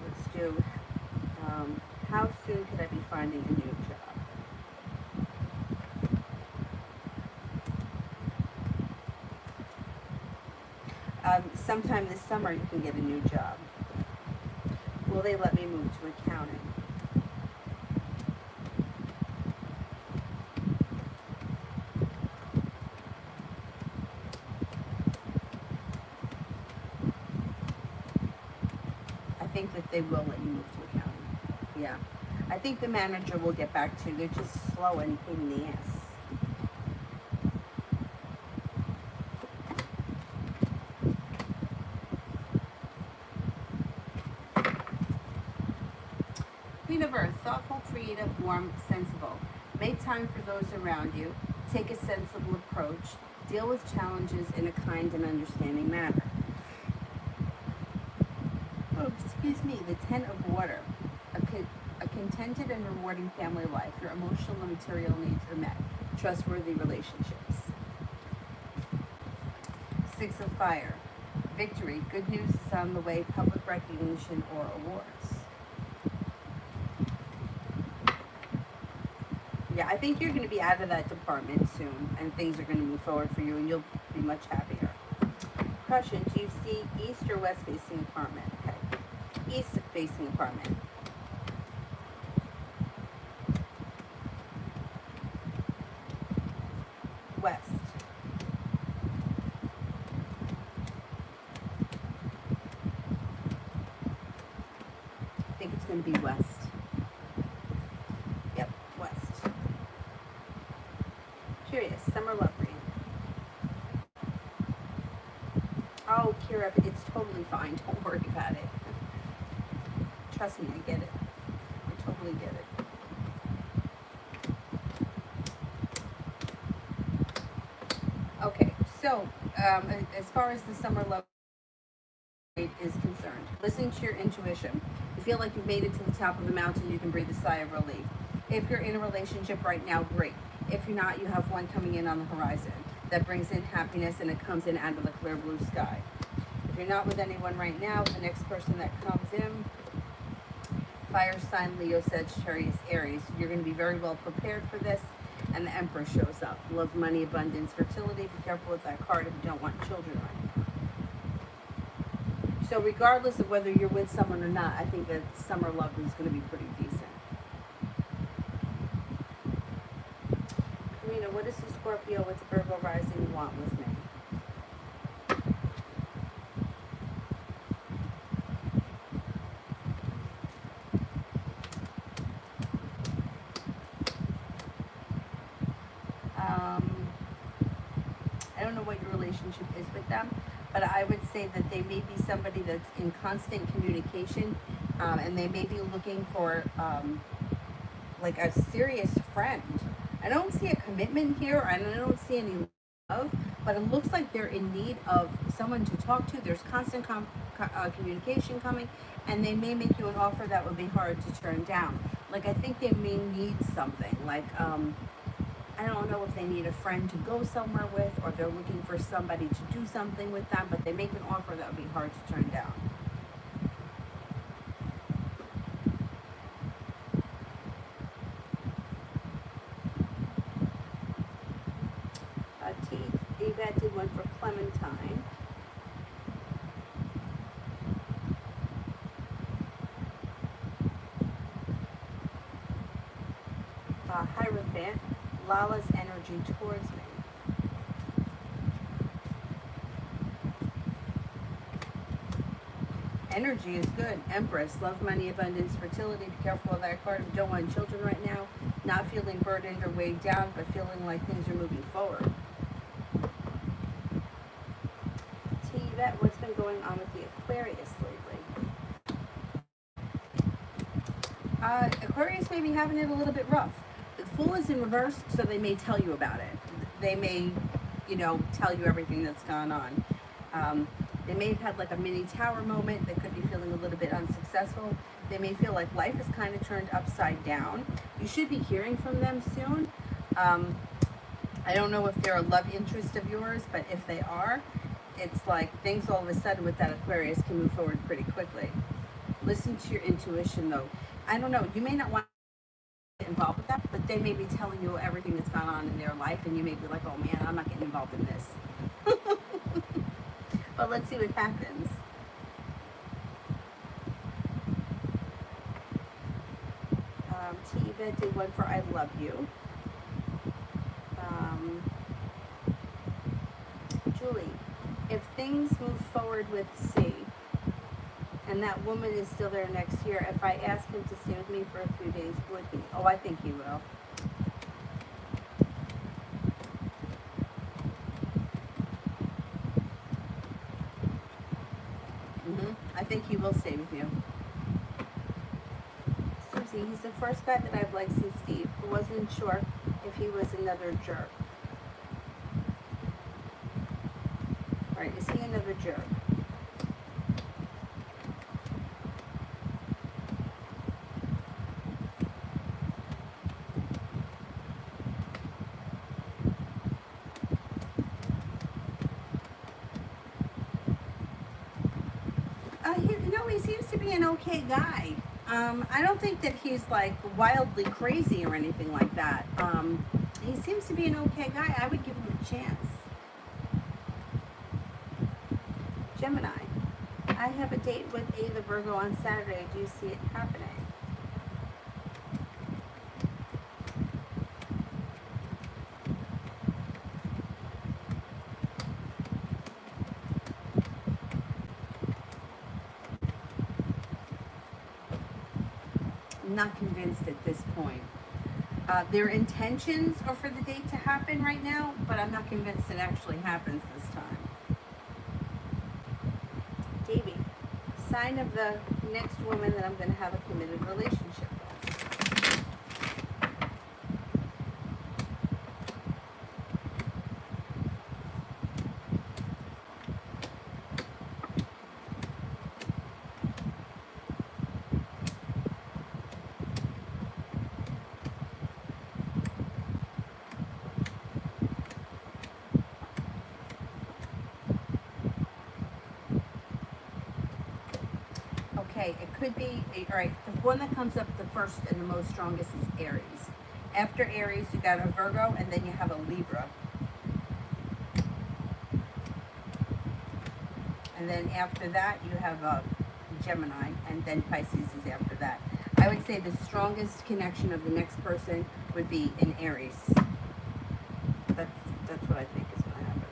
Let's do, how soon could I be finding a new job? Sometime this summer you can get a new job. Will they let me move to accounting? I think that they will let you move to accounting. Yeah. I think the manager will get back to you. They're just slow and pain in the ass. Queen of Earth, thoughtful, creative, warm, sensible. Make time for those around you. Take a sensible approach. Deal with challenges in a kind and understanding manner. Oh, excuse me, the 10 of Water. A contented and rewarding family life. Your emotional and material needs are met. Trustworthy relationships. 6 of Fire. Victory. Good news is on the way. Public recognition or awards. Yeah, I think you're going to be out of that department soon, and things are going to move forward for you, and you'll be much happier. Question, do you see east or west facing apartment? Okay. East facing apartment. West. I think it's going to be west. Yep, west. Curious, summer love reading. Oh, Kira, it's totally fine. Don't worry about it. Trust me, I get it. I totally get it. Okay, so as far as the summer love is concerned, listen to your intuition. You feel like you've made it to the top of the mountain, you can breathe a sigh of relief. If you're in a relationship right now, great. If you're not, you have one coming in on the horizon that brings in happiness, and it comes in out of the clear blue sky. If you're not with anyone right now, the next person that comes in, fire sign, Leo, Sagittarius, Aries, you're going to be very well prepared for this. And the Emperor shows up. Love, money, abundance, fertility. Be careful with that card if you don't want children right now. So regardless of whether you're with someone or not, I think that summer love is going to be pretty decent. Karina, what does the Scorpio with the Virgo rising want with me? I don't know what your relationship is with them, but I would say that they may be somebody somebody that's in constant communication, and they may be looking for like a serious friend. I don't see a commitment here, and I don't see any love, but it looks like they're in need of someone to talk to. There's constant communication coming, and they may make you an offer that would be hard to turn down. Like, I think they may need something. Like, I don't know if they need a friend to go somewhere with, or they're looking for somebody to do something with them, but they make an offer that would be hard to turn down. Yvette did one for Clementine. Hierophant, Lala's energy towards me. Energy is good. Empress, love, money, abundance, fertility. Be careful of that card. You don't want children right now. Not feeling burdened or weighed down, but feeling like things are moving forward. Yvette, what's been going on with the Aquarius lately? Aquarius may be having it a little bit rough. The Fool is in reverse, so they may tell you about it. They may, tell you everything that's gone on. They may have had like a mini tower moment. They could be feeling a little bit unsuccessful. They may feel like life is kind of turned upside down. You should be hearing from them soon. I don't know if they're a love interest of yours, but if they are, it's like things all of a sudden with that Aquarius can move forward pretty quickly. Listen to your intuition though. I don't know, you may not want to get involved with that, but they may be telling you everything that's gone on in their life, and you may be like, oh man, I'm not getting involved in this. But let's see what happens. Tiva did one for I love you. Julie, if things move forward with C, and that woman is still there next year, if I ask him to stay with me for a few days, would he? Oh, I think he will. I think he will stay with you. Susie, he's the first guy that I've liked since Steve. I wasn't sure if he was another jerk. Right, is he another jerk? He seems to be an okay guy. I don't think that he's like wildly crazy or anything like that. He seems to be an okay guy. I would give him a chance. Gemini, I have a date with the Virgo on Saturday. Do you see it happening? Not convinced at this point. Their intentions are for the date to happen right now, but I'm not convinced it actually happens this time. Davey, sign of the next woman that I'm going to have a committed relationship with. Okay, it could be, all right, the one that comes up the first and the most strongest is Aries. After Aries, you got a Virgo, and then you have a Libra. And then after that, you have a Gemini, and then Pisces is after that. I would say the strongest connection of the next person would be in Aries. That's what I think is going to happen.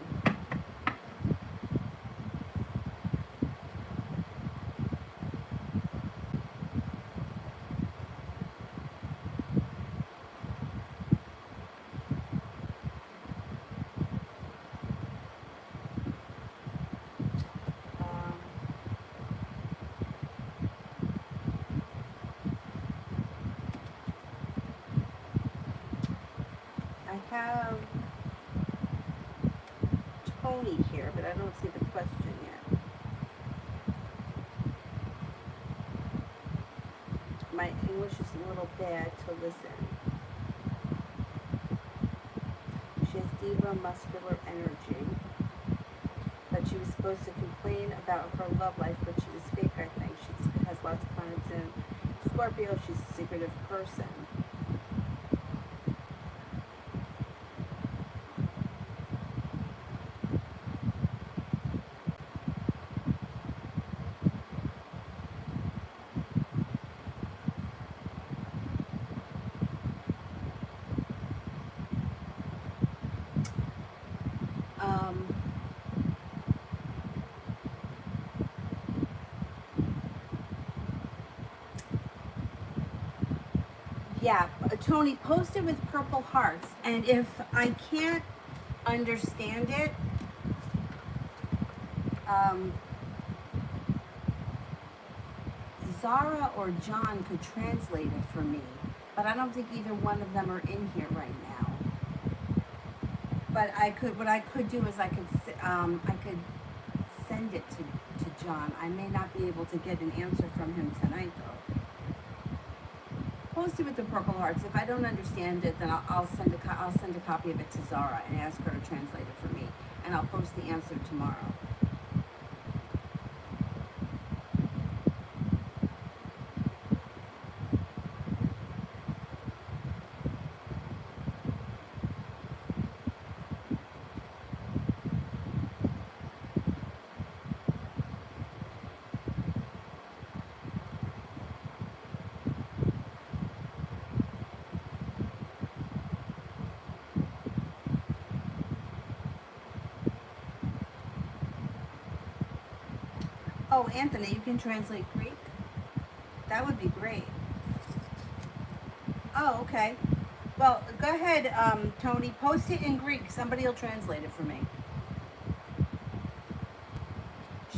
bad to listen. She has diva muscular energy. But she was supposed to complain about her love life, but she was fake, I think. She has lots of planets in Scorpio. She's a secretive person. Yeah, Tony, post it with purple hearts. And if I can't understand it, Zara or John could translate it for me. But I don't think either one of them are in here right now. But what I could do is I could send it to John. I may not be able to get an answer from him tonight, though. Post it with the purple hearts. If I don't understand it, then I'll send a copy of it to Zara and ask her to translate it for me, and I'll post the answer tomorrow. Oh, Anthony, you can translate Greek? That would be great. Oh, okay. Well, go ahead, Tony. Post it in Greek. Somebody will translate it for me.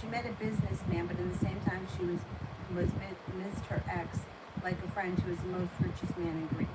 She met a businessman, but at the same time, she missed her ex, like a friend who was the most richest man in Greece.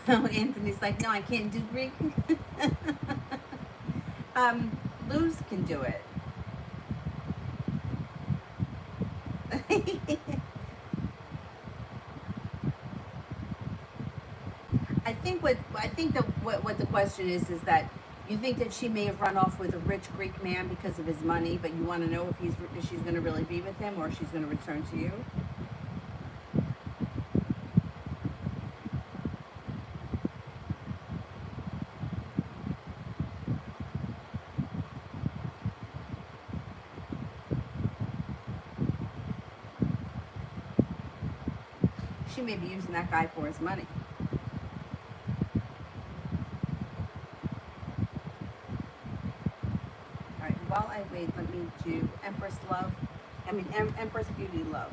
Anthony's like, no, I can't do Greek. Luz can do it. I think what the question is that you think that she may have run off with a rich Greek man because of his money, but you want to know if she's going to really be with him or if she's going to return to you. She may be using that guy for his money. All right, while I wait, let me do Empress Beauty Love.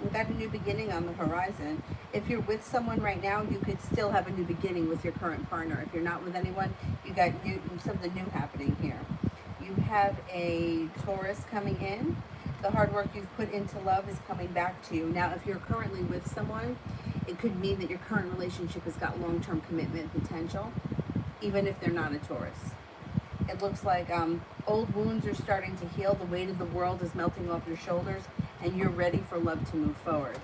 We've got a new beginning on the horizon. If you're with someone right now, you could still have a new beginning with your current partner. If you're not with anyone, you got something new happening here. You have a Taurus coming in. The hard work you've put into love is coming back to you. Now, if you're currently with someone, it could mean that your current relationship has got long-term commitment potential, even if they're not a Taurus. It looks like old wounds are starting to heal. The weight of the world is melting off your shoulders, and you're ready for love to move forward.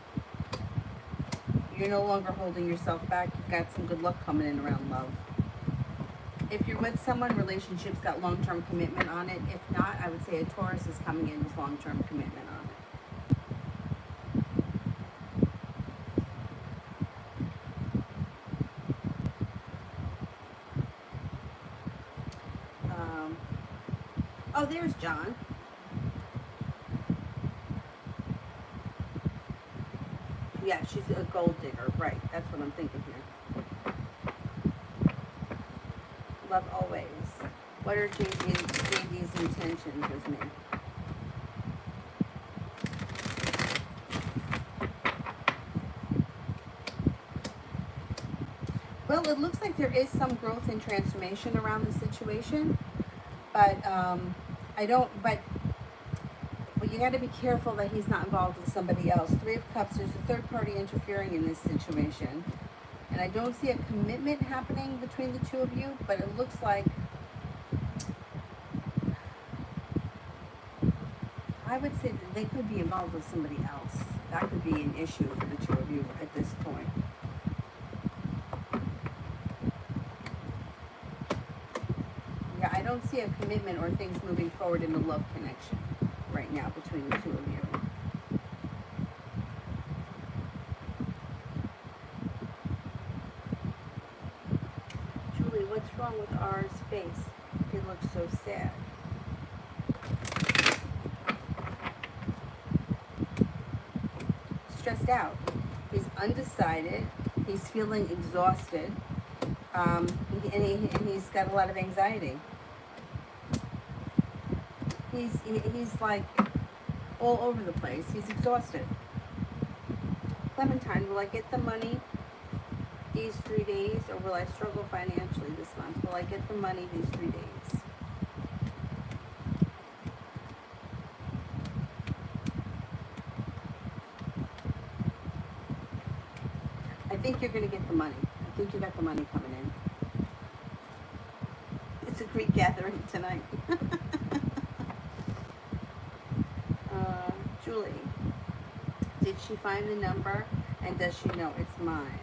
You're no longer holding yourself back. You've got some good luck coming in around love. If you're with someone, relationship's got long-term commitment on it. If not, I would say a Taurus is coming in with long-term commitment on it. Oh, there's John. Yeah, she's a gold digger. Right, that's what I'm thinking here. Love always. What are JD's intentions with me? Well, it looks like there is some growth and transformation around the situation, but I don't. But you got to be careful that he's not involved with somebody else. Three of Cups. There's a third party interfering in this situation, and I don't see a commitment happening between the two of you. But it looks like I would say that they could be involved with somebody else. That could be an issue for the two of you at this point. Yeah, I don't see a commitment or things moving forward in a love connection right now between the two of you. Julie, what's wrong with R's face? He looks so sad. Stressed out. He's undecided. He's feeling exhausted. And he's got a lot of anxiety. He's like all over the place. He's exhausted. Clementine, will I get the money these 3 days, or will I struggle financially this month? Will I get the money these 3 days? I think you're going to get the money. I think you got the money coming in. It's a Greek gathering tonight. Julie, did she find the number, and does she know it's mine?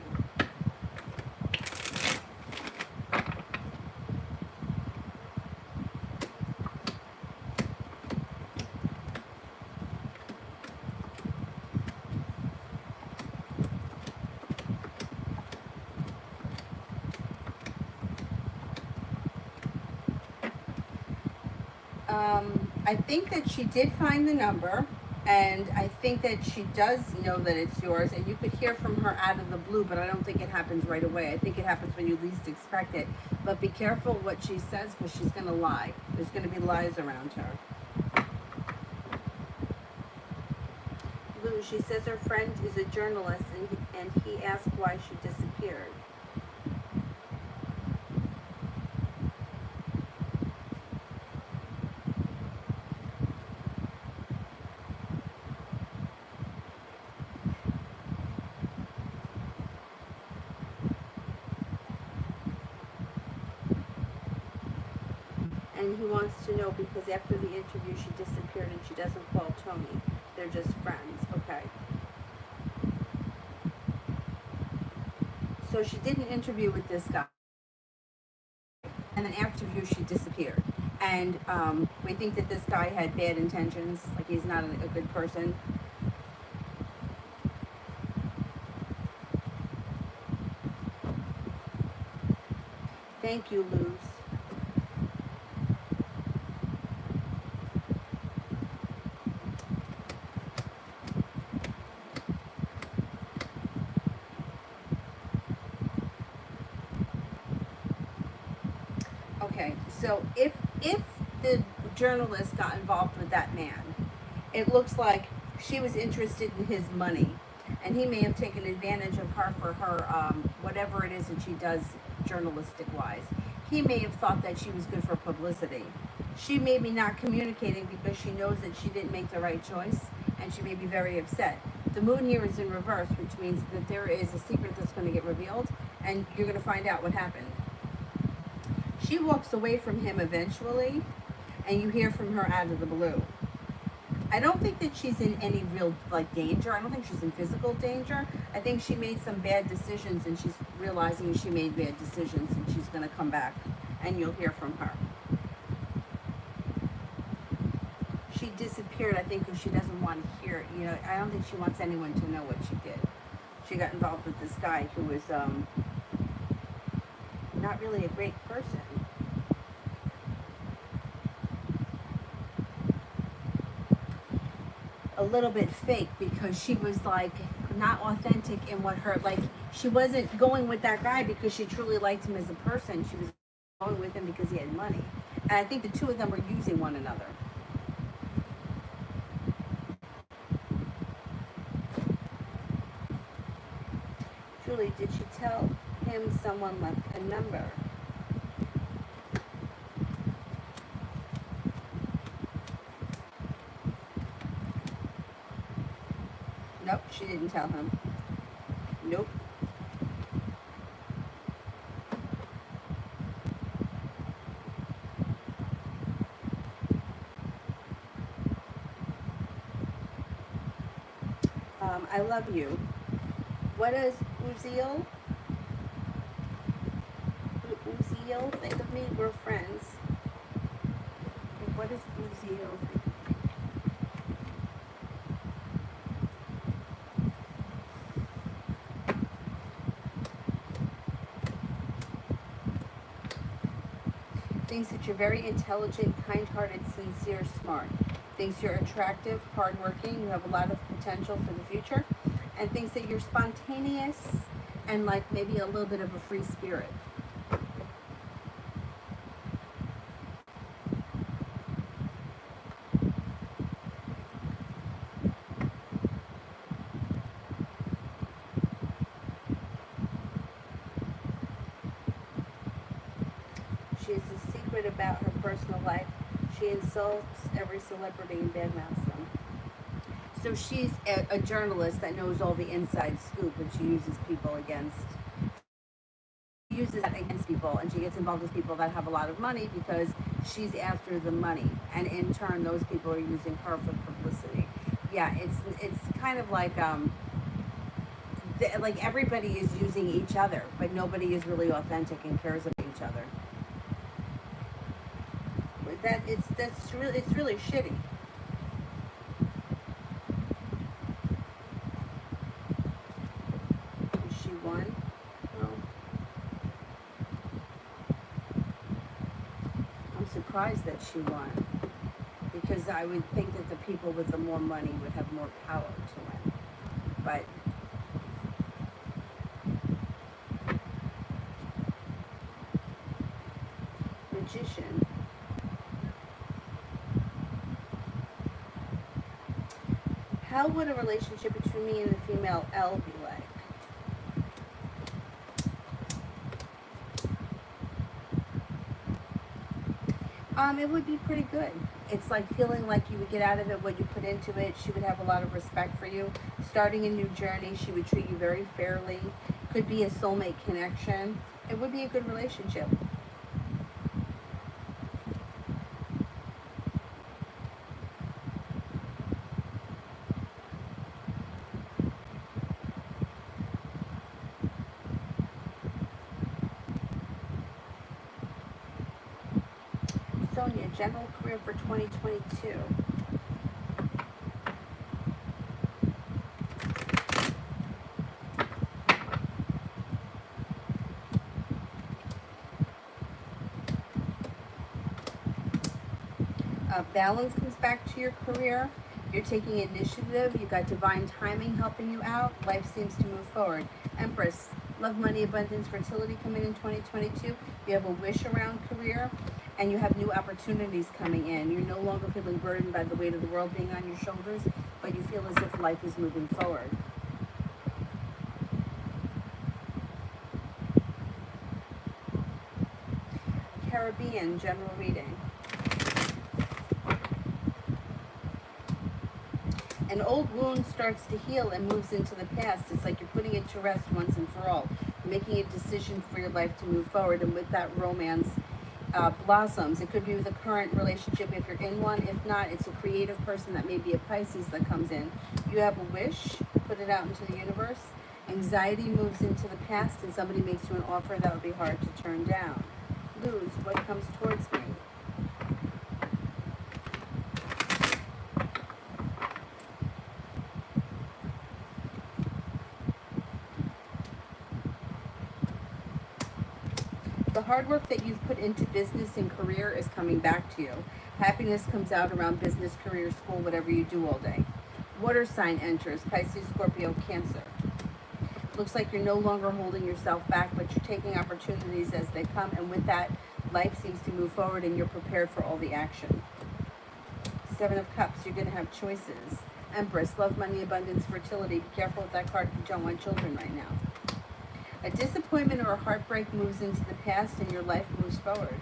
I think that she did find the number, and I think that she does know that it's yours, and you could hear from her out of the blue, but I don't think it happens right away. I think it happens when you least expect it. But be careful what she says, because she's going to lie. There's going to be lies around her. Lou, she says her friend is a journalist, and he asked why she disappeared. And he wants to know because after the interview she disappeared and she doesn't call Tony. They're just friends. Okay. So she did an interview with this guy. And then after the interview she disappeared. And we think that this guy had bad intentions. Like he's not a good person. Thank you, Luz. Okay, so if the journalist got involved with that man, it looks like she was interested in his money, and he may have taken advantage of her for her whatever it is that she does journalistic wise. He may have thought that she was good for publicity. She may be not communicating because she knows that she didn't make the right choice, and she may be very upset. The moon here is in reverse, which means that there is a secret that's going to get revealed, and you're going to find out what happened. She walks away from him eventually, and you hear from her out of the blue. I don't think that she's in any real danger. I don't think she's in physical danger. I think she made some bad decisions, and she's realizing she made bad decisions, and she's going to come back, and you'll hear from her. She disappeared, I think, because she doesn't want to hear. I don't think she wants anyone to know what she did. She got involved with this guy who was not really a great person. A little bit fake, because she was not authentic in what her she wasn't going with that guy because she truly liked him as a person. She was going with him because he had money, and I think the two of them were using one another. Julie, did she tell him someone left a number. Nope, she didn't tell him. Nope. I love you. What does Uziel think of me? We're friends. What does Uziel think? Thinks that you're very intelligent, kind-hearted, sincere, smart. Thinks you're attractive, hardworking, you have a lot of potential for the future, and thinks that you're spontaneous and like maybe a little bit of a free spirit. She has a secret about her personal life. She insults every celebrity and badmouths them. So she's a journalist that knows all the inside scoop, and she uses people against. She uses that against people, and she gets involved with people that have a lot of money because she's after the money, and in turn, those people are using her for publicity. Yeah, it's kind of like like everybody is using each other, but nobody is really authentic and cares about each other. It's really shitty. She won. No. I'm surprised that she won because I would think that the people with the more money would have more power to win. But magician. How would a relationship between me and the female L be like? It would be pretty good. It's like feeling like you would get out of it what you put into it. She would have a lot of respect for you. Starting a new journey, she would treat you very fairly. Could be a soulmate connection. It would be a good relationship. Sonia, general career for 2022. Balance comes back to your career. You're taking initiative. You got divine timing helping you out. Life seems to move forward. Empress, love, money, abundance, fertility coming in 2022. You have a wish around career, and you have new opportunities coming in. You're no longer feeling burdened by the weight of the world being on your shoulders, but you feel as if life is moving forward. Caribbean, general reading. An old wound starts to heal and moves into the past. It's like you're putting it to rest once and for all. You're making a decision for your life to move forward, and with that, romance blossoms. It could be with a current relationship if you're in one. If not, it's a creative person that may be a Pisces that comes in. You have a wish, put it out into the universe. Anxiety moves into the past, and somebody makes you an offer that would be hard to turn down. Lose what comes towards me. The hard work that you've put into business and career is coming back to you. Happiness comes out around business, career, school, whatever you do all day. Water sign enters, Pisces, Scorpio, Cancer. Looks like you're no longer holding yourself back, but you're taking opportunities as they come, and with that, life seems to move forward and you're prepared for all the action. Seven of Cups, you're going to have choices. Empress, love, money, abundance, fertility. Be careful with that card if you don't want children right now. A disappointment or a heartbreak moves into the past and your life moves forward.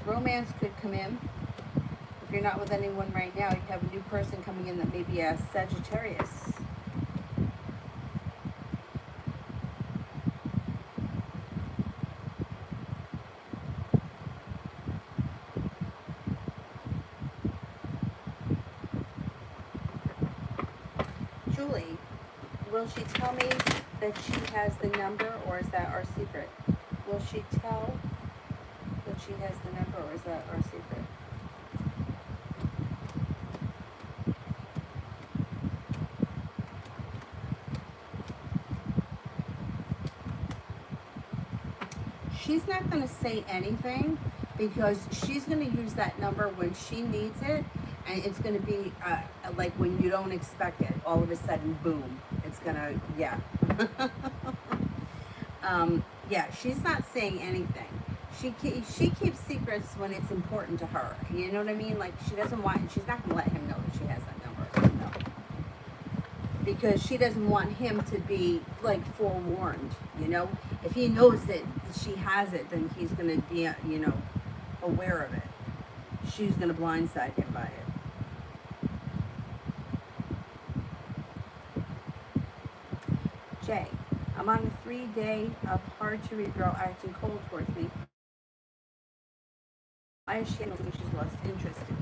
Romance could come in. If you're not with anyone right now, you have a new person coming in that may be a Sagittarius. Julie, will she tell me that she has the number, or is that our secret? Will she tell that she has the number, or is that our secret? She's not going to say anything because she's going to use that number when she needs it, and it's going to be like when you don't expect it. All of a sudden, boom! It's gonna, yeah. Yeah, she's not saying anything. She keeps secrets when it's important to her. You know what I mean? Like she doesn't want. She's not going to let him know that she has that number. No. Because she doesn't want him to be like forewarned, you know. If he knows that she has it, then he's going to be, you know, aware of it. She's going to blindside him by it. Jay, I'm on a 3-day of hard to read girl acting cold towards me. Why is she feeling she's lost interest in me?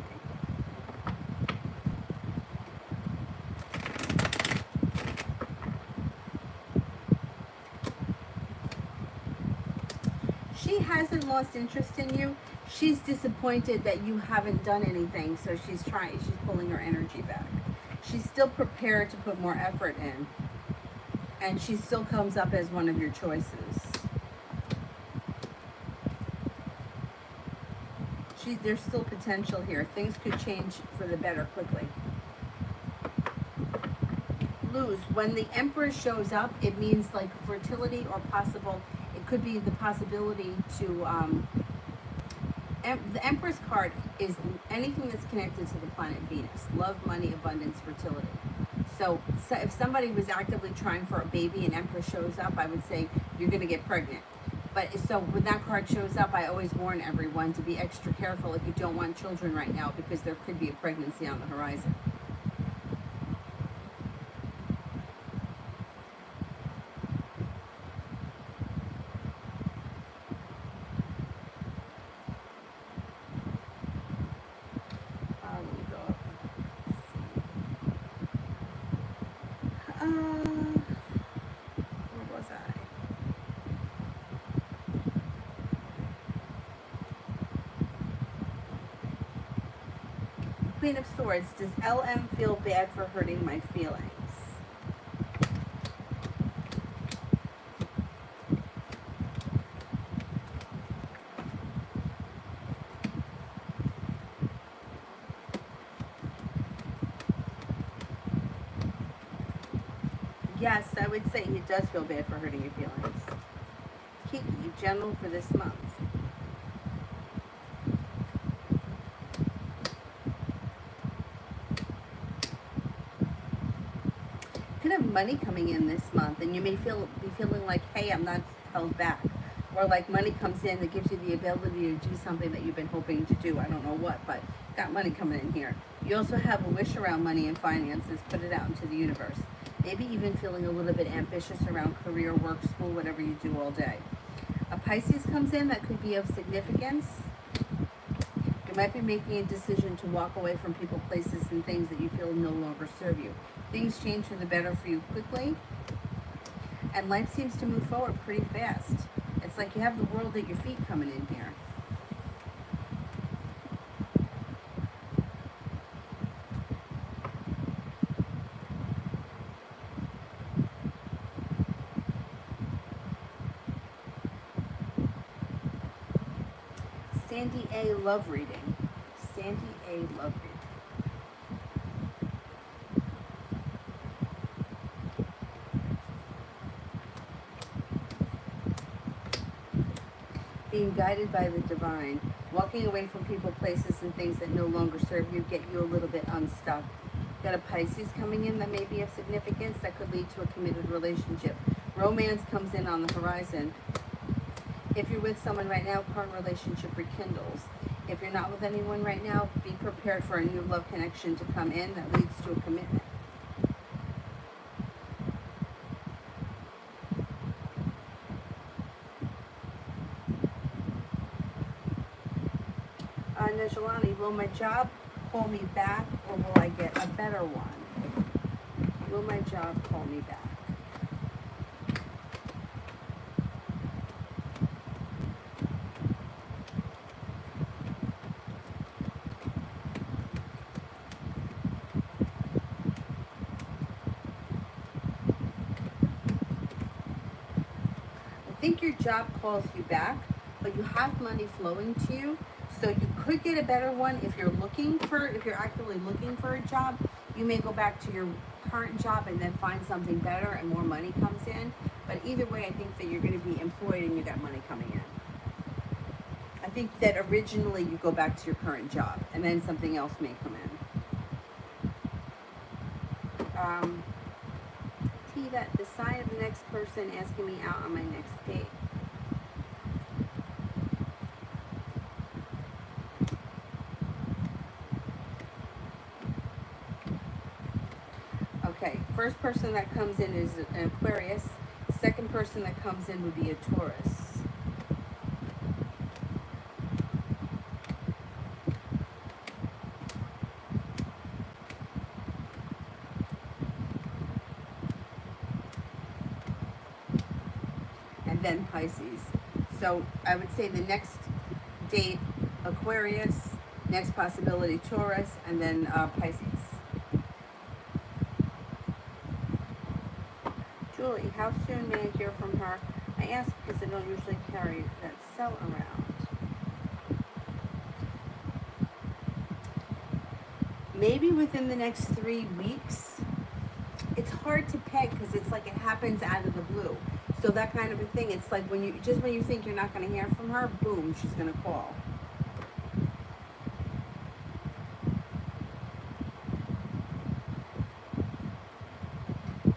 She hasn't lost interest in you. She's disappointed that you haven't done anything, so she's pulling her energy back. She's still prepared to put more effort in, and she still comes up as one of your choices. There's still potential here. Things could change for the better quickly. Luz, when the Emperor shows up, it means like fertility or possible. It could be the possibility to, the Empress card is anything that's connected to the planet Venus. Love, money, abundance, fertility. So if somebody was actively trying for a baby and Empress shows up, I would say you're going to get pregnant. But so when that card shows up, I always warn everyone to be extra careful if you don't want children right now, because there could be a pregnancy on the horizon. Let me go up. Where was I? Queen of Swords, does LM feel bad for hurting my feelings? Yes, I would say he does feel bad for hurting your feelings. Kiki, general for this month. You could have money coming in this month, and you may be feeling like, hey, I'm not held back. Or like money comes in that gives you the ability to do something that you've been hoping to do. I don't know what, but got money coming in here. You also have a wish around money and finances. Put it out into the universe. Maybe even feeling a little bit ambitious around career, work, school, whatever you do all day. A Pisces comes in that could be of significance. You might be making a decision to walk away from people, places, and things that you feel no longer serve you. Things change for the better for you quickly, and life seems to move forward pretty fast. It's like you have the world at your feet coming in here. Sandy A. Love reading. Sandy A. Love reading. Being guided by the divine. Walking away from people, places, and things that no longer serve you, get you a little bit unstuck. Got a Pisces coming in that may be of significance that could lead to a committed relationship. Romance comes in on the horizon. If you're with someone right now, current relationship rekindles. If you're not with anyone right now, be prepared for a new love connection to come in that leads to a commitment. Najolani, will my job call me back or will I get a better one? Will my job call me back? I think your job calls you back, but you have money flowing to you. So you could get a better one if you're actively looking for a job. You may go back to your current job and then find something better and more money comes in. But either way, I think that you're going to be employed and you got money coming in. I think that originally you go back to your current job and then something else may come in. That the sign of the next person asking me out on my next date. Okay, first person that comes in is an Aquarius. Second person that comes in would be a Taurus. And then Pisces. So I would say the next date, Aquarius, next possibility, Taurus, and then Pisces. Julie, how soon may I hear from her? I ask because I don't usually carry that cell around. Maybe within the next 3 weeks. It's hard to peg because it's like it happens out of the blue. So that kind of a thing. It's like when you think you're not going to hear from her, boom, she's going to call.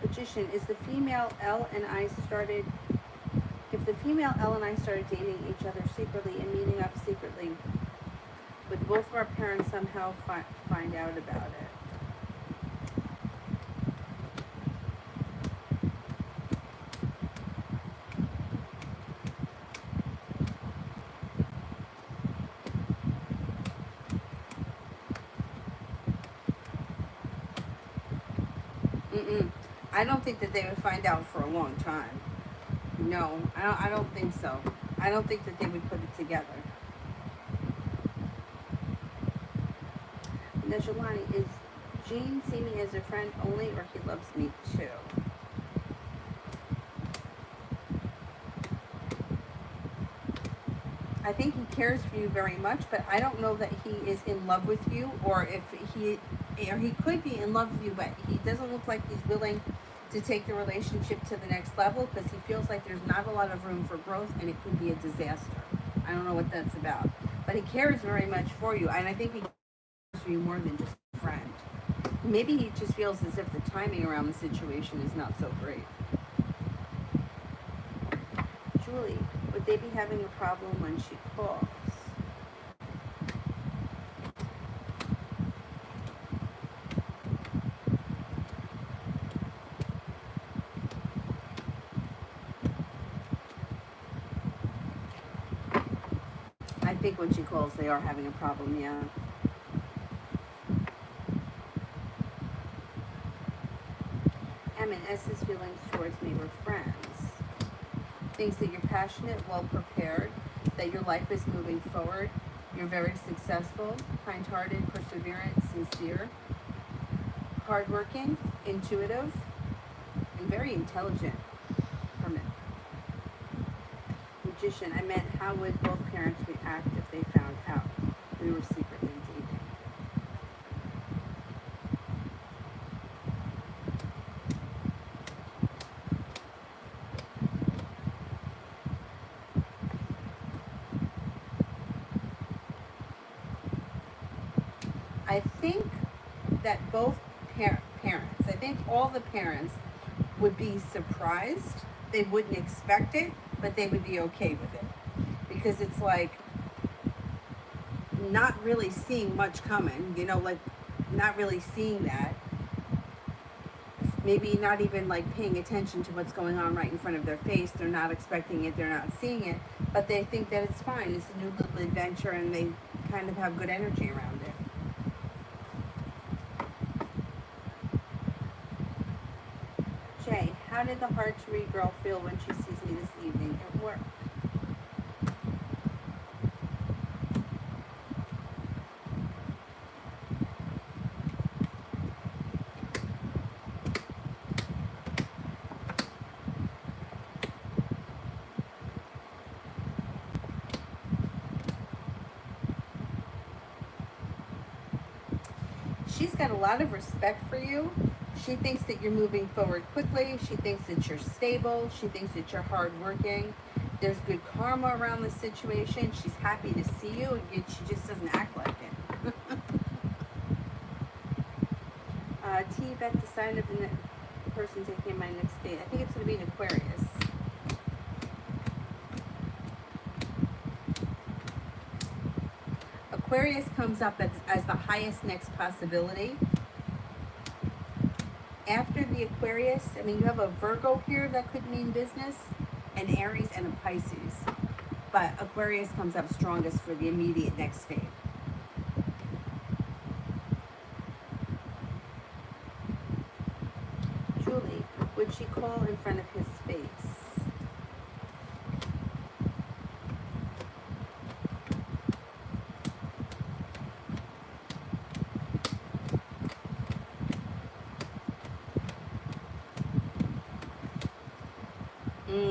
Magician, is the female L and I started. If the female L and I started dating each other secretly and meeting up secretly, would both of our parents somehow find out about it? I don't think that they would find out for a long time. No, I don't think so. I don't think that they would put it together. Najolani, is Gene see me as a friend only or he loves me too? I think he cares for you very much, but I don't know that he is in love with you, or he could be in love with you, but he doesn't look like he's willing to take the relationship to the next level because he feels like there's not a lot of room for growth and it could be a disaster. I don't know what that's about, but he cares very much for you, and I think he cares for you more than just a friend. Maybe he just feels as if the timing around the situation is not so great. Julie, would they be having a problem when she calls? I think when she calls, they are having a problem, yeah. M and S's feelings towards me were friends. Thinks that you're passionate, well prepared, that your life is moving forward. You're very successful, kind-hearted, perseverant, sincere, hardworking, intuitive, and very intelligent. Hermit. Magician, I meant how would both parents react if they found out we were secretly dating? I think that both parents, I think all the parents would be surprised they wouldn't expect it, but they would be okay with it. Because it's like not really seeing much coming, you know, like not really seeing that. Maybe not even like paying attention to what's going on right in front of their face. They're not expecting it, they're not seeing it, but they think that it's fine. It's a new little adventure and they kind of have good energy around it. Jay, how did the hard-to-read girl feel when she sees me this evening at work? She's got a lot of respect for you. She thinks that you're moving forward quickly. She thinks that you're stable. She thinks that you're hardworking. There's good karma around the situation. She's happy to see you, and yet she just doesn't act like it. T, bet the sign of the person taking my next date. I think it's going to be an Aquarius. Aquarius comes up as the highest next possibility. After the Aquarius, I mean, you have a Virgo here that could mean business, an Aries, and a Pisces. But Aquarius comes up strongest for the immediate next date. Julie, would she call in front of his face?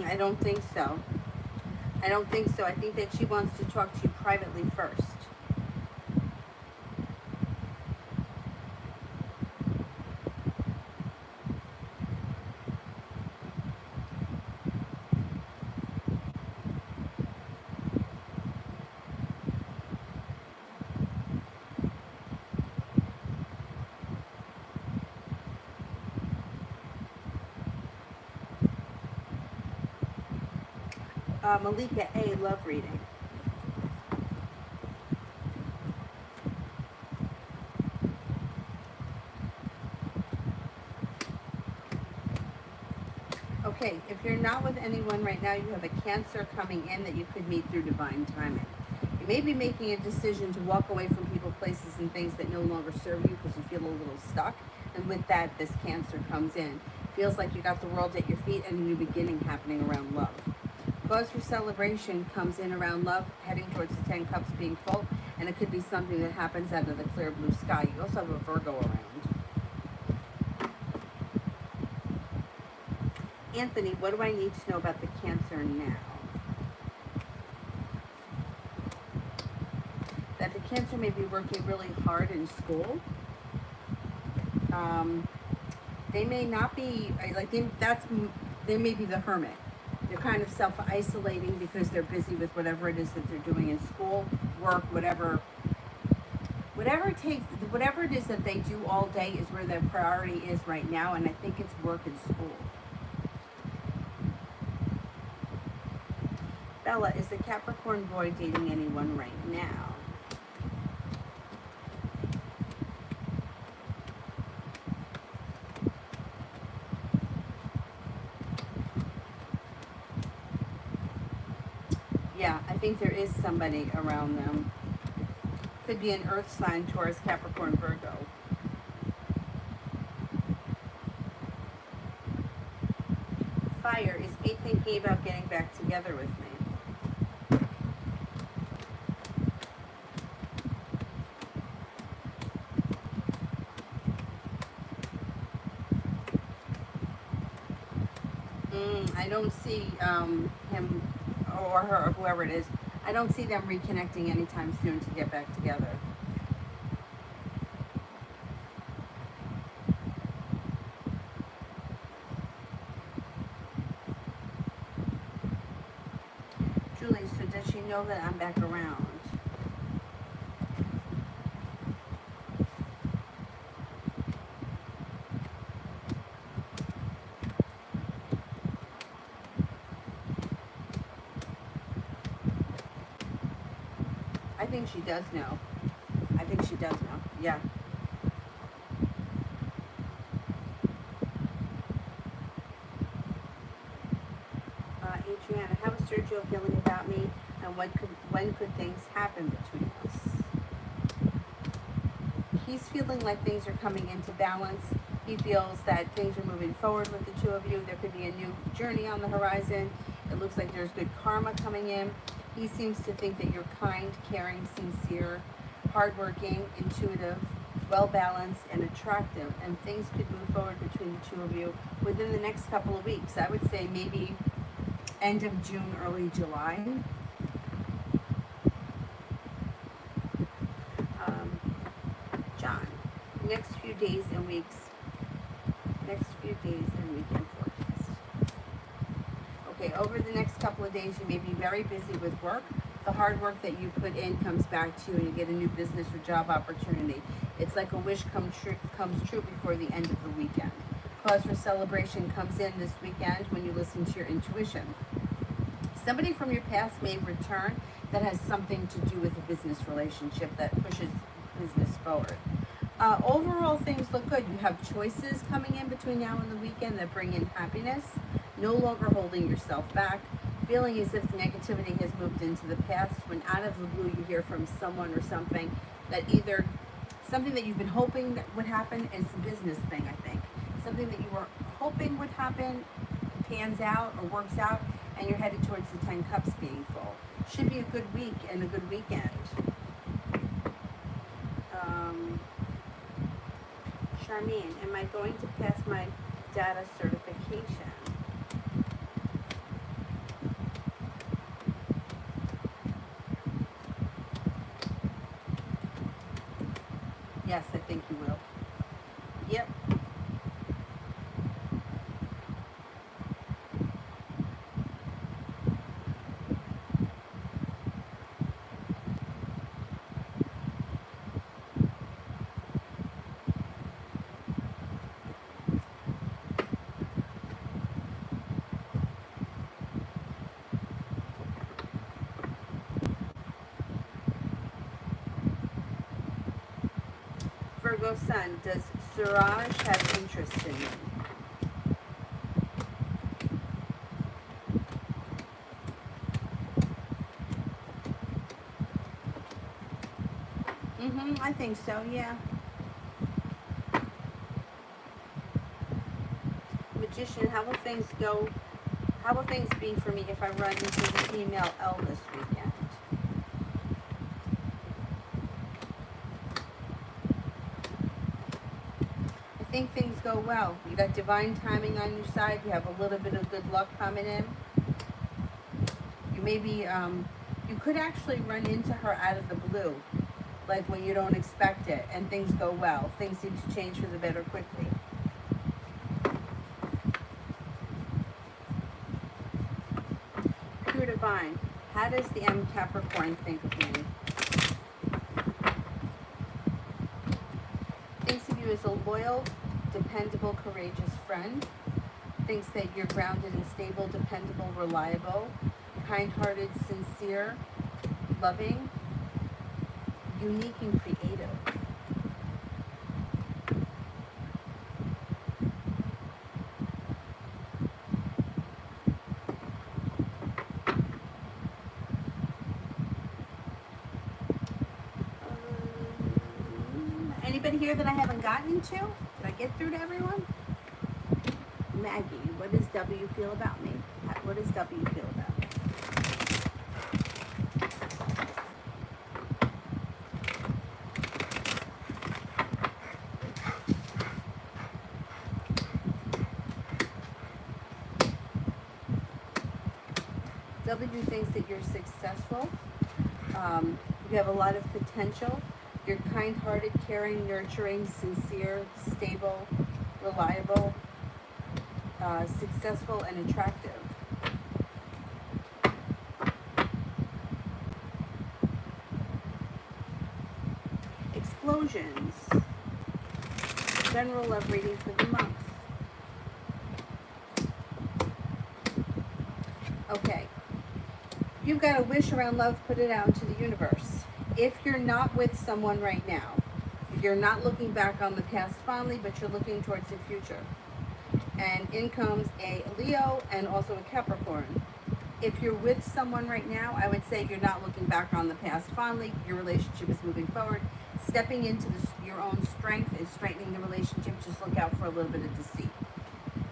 I don't think so. I don't think so. I think that she wants to talk to you privately first. Malika A, love reading. Okay, if you're not with anyone right now, you have a Cancer coming in that you could meet through divine timing. You may be making a decision to walk away from people, places, and things that no longer serve you because you feel a little stuck. And with that, this Cancer comes in. Feels like you got the world at your feet and a new beginning happening around love. Cause for celebration comes in around love, heading towards the 10 cups being full, and it could be something that happens out of the clear blue sky. You also have a Virgo around. Anthony, what do I need to know about the Cancer now? That the Cancer may be working really hard in school. They may not be, like, they may be the hermit. They're kind of self-isolating because they're busy with whatever it is that they're doing in school, work, whatever it is that they do all day is where their priority is right now, and I think it's work and school. Bella, is the Capricorn boy dating anyone right now? Yeah, I think there is somebody around them. Could be an earth sign, Taurus, Capricorn, Virgo. Fire, is he thinking about getting back together with me? I don't see him or her or whoever it is. I don't see them reconnecting anytime soon to get back together. Julie, so does she know that I'm back around? think she does know. I think she does know. Yeah. Adriana, how is Sergio feeling about me, and when could things happen between us? He's feeling like things are coming into balance. He feels that things are moving forward with the two of you. There could be a new journey on the horizon. It looks like there's good karma coming in. He seems to think that you're kind, caring, sincere, hardworking, intuitive, well-balanced, and attractive. And things could move forward between the two of you within the next couple of weeks. I would say maybe end of June, early July. John, next few days and weeks. Next few days and weekend forecast. Okay, over the next couple of days, you may be very busy with work. The hard work that you put in comes back to you, and you get a new business or job opportunity. It's like a wish comes true before the end of the weekend. Cause for celebration comes in this weekend when you listen to your intuition. Somebody from your past may return that has something to do with a business relationship that pushes business forward. Overall, things look good. You have choices coming in between now and the weekend that bring in happiness, no longer holding yourself back, feeling as if negativity has moved into the past. When out of the blue you hear from someone or something that either something that you've been hoping that would happen, is a business thing, I think. Something that you were hoping would happen pans out or works out, and you're headed towards the 10 cups being full. Should be a good week and a good weekend. Charmaine, am I going to pass my data certification? Yes, I think you will. Yep. Virgo Sun, does Suraj have interest in me? I think so, yeah. Magician, how will things go? How will things be for me if I run into the female L this weekend? I think things go well. You got divine timing on your side. You have a little bit of good luck coming in. You maybe, you could actually run into her out of the blue, like when you don't expect it, and things go well. Things seem to change for the better quickly. Pure Divine, how does the M Capricorn think of me? Thinks of you as a loyal, dependable, courageous friend. Thinks that you're grounded and stable, dependable, reliable, kind-hearted, sincere, loving, unique, and creative. Anybody here that I haven't gotten to? Did I get through to everyone? Maggie, what does W feel about me? What does W feel about me? W thinks that you're successful. You have a lot of potential. You're kind-hearted, caring, nurturing, sincere, stable, reliable, successful, and attractive. Explosions. General love reading for the month. Okay. You've got a wish around love, put it out into the universe. If you're not with someone right now, you're not looking back on the past fondly, but you're looking towards the future. And in comes a Leo and also a Capricorn. If you're with someone right now, I would say you're not looking back on the past fondly. Your relationship is moving forward. Stepping into your own strength is straightening the relationship. Just look out for a little bit of deceit.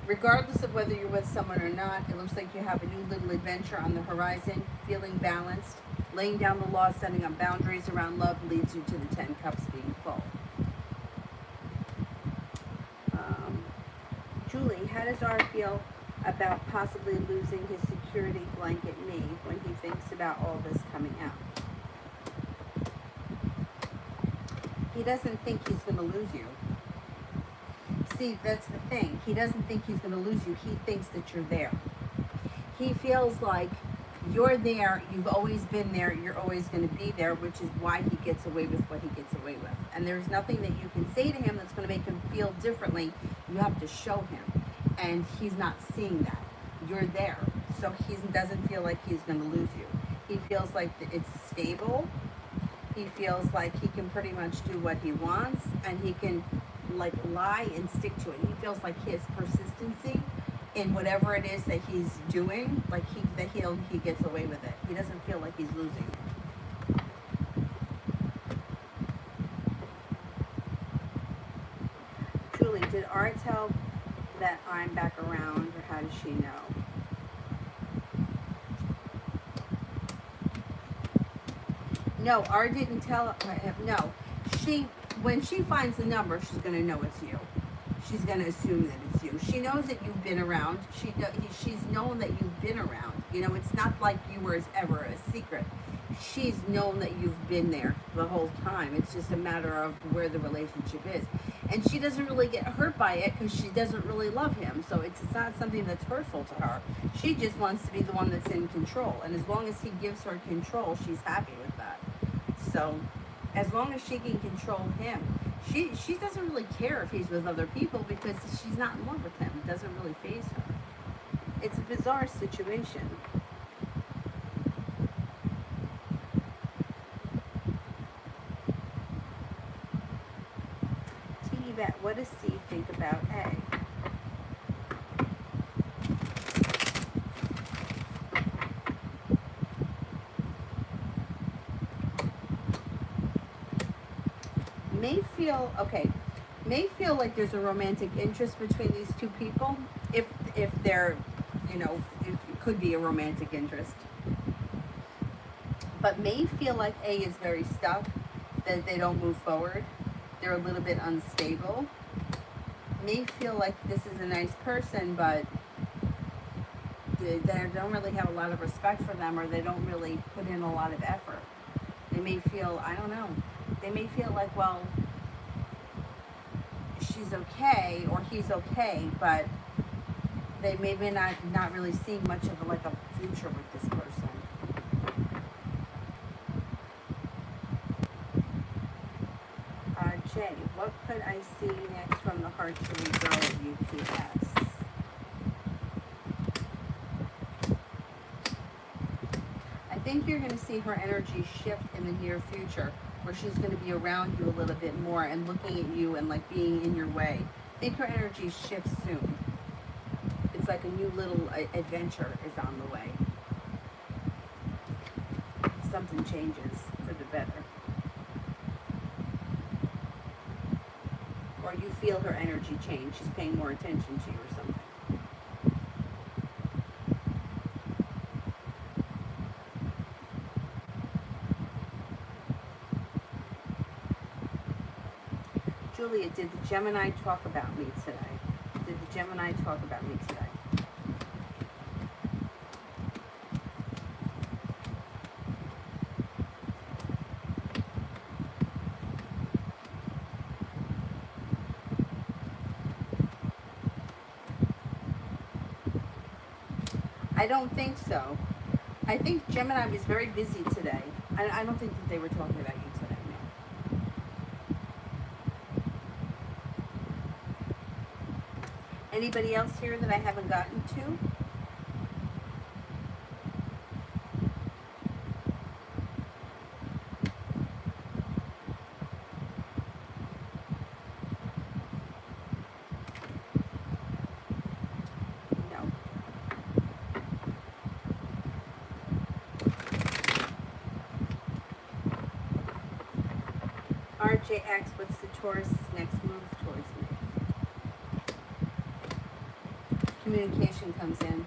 Regardless of whether you're with someone or not, it looks like you have a new little adventure on the horizon, feeling balanced. Laying down the law, setting up boundaries around love leads you to the 10 cups being full. Julie, how does R feel about possibly losing his security blanket me when he thinks about all this coming out? He doesn't think he's going to lose you. See, that's the thing. He doesn't think he's going to lose you. He thinks that you're there. He feels like you're there, you've always been there, you're always going to be there, which is why he gets away with what he gets away with. And there's nothing that you can say to him that's going to make him feel differently. You have to show him. And he's not seeing that. You're there. So he doesn't feel like he's going to lose you. He feels like it's stable. He feels like he can pretty much do what he wants, and he can like lie and stick to it. He feels like his persistency in whatever it is that he's doing, like he gets away with it. He doesn't feel like he's losing. Julie, did Art tell that I'm back around, or how does she know? No, Art didn't tell. No, when she finds the number, she's gonna know it's you. She's going to assume that it's you. She knows that you've been around. She's known that you've been around. You know, it's not like you were ever a secret. She's known that you've been there the whole time. It's just a matter of where the relationship is. And she doesn't really get hurt by it because she doesn't really love him. So it's not something that's hurtful to her. She just wants to be the one that's in control. And as long as he gives her control, she's happy with that. So as long as she can control him, she doesn't really care if he's with other people because she's not in love with him. It doesn't really faze her. It's a bizarre situation. T-Bet, what does C think about A? May feel like there's a romantic interest between these two people. If they're, you know, it could be a romantic interest. But may feel like A is very stuck, that they don't move forward. They're a little bit unstable. May feel like this is a nice person, but they don't really have a lot of respect for them, or they don't really put in a lot of effort. They may feel, I don't know, they may feel like, well, she's okay or he's okay, but they maybe not really seeing much of a future with this person. Jay, what could I see next from the heart to the girl at UPS? I think you're going to see her energy shift in the near future, where she's going to be around you a little bit more and looking at you and like being in your way. I think her energy shifts soon. It's like a new little adventure is on the way. Something changes for the better. Or you feel her energy change. She's paying more attention to you or something. Julia, did the Gemini talk about me today? Did the Gemini talk about me today? I don't think so. I think Gemini was very busy today. I don't think that they were talking about you today, no. Anybody else here that I haven't gotten to? RJX, what's the Taurus' next move towards me? Communication comes in.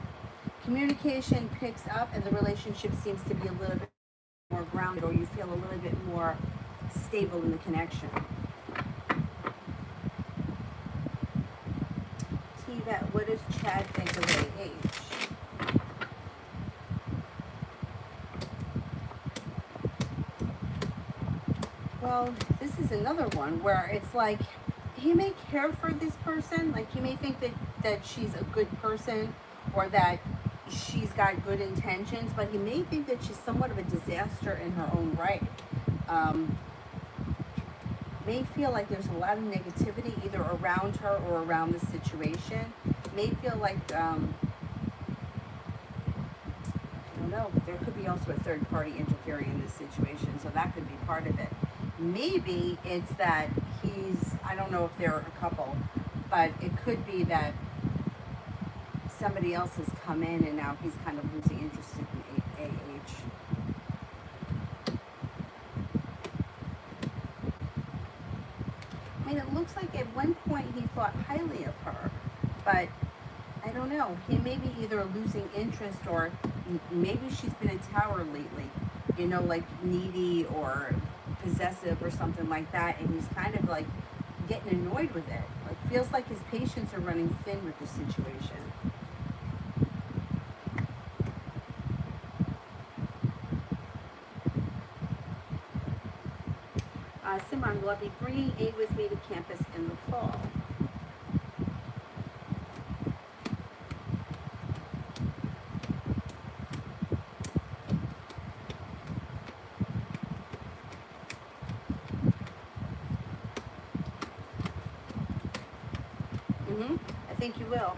Communication picks up and the relationship seems to be a little bit more grounded, or you feel a little bit more stable in the connection. T-Vet, what does Chad think of AH? Well, this is another one where it's like he may care for this person, like he may think that she's a good person or that she's got good intentions, but he may think that she's somewhat of a disaster in her own right. May feel like there's a lot of negativity either around her or around the situation. May feel like, I don't know, there could be also a third party interfering in this situation, so that could be part of it. Maybe it's that I don't know if they're a couple, but it could be that somebody else has come in and now he's kind of losing interest in AH. I mean, it looks like at one point he thought highly of her, but I don't know. He may be either losing interest or maybe she's been a tower lately, you know, like needy or possessive or something like that, and he's kind of like getting annoyed with it. Like feels like his patience are running thin with the situation. Simran, will I be bringing A with me to campus in the fall? I think you will.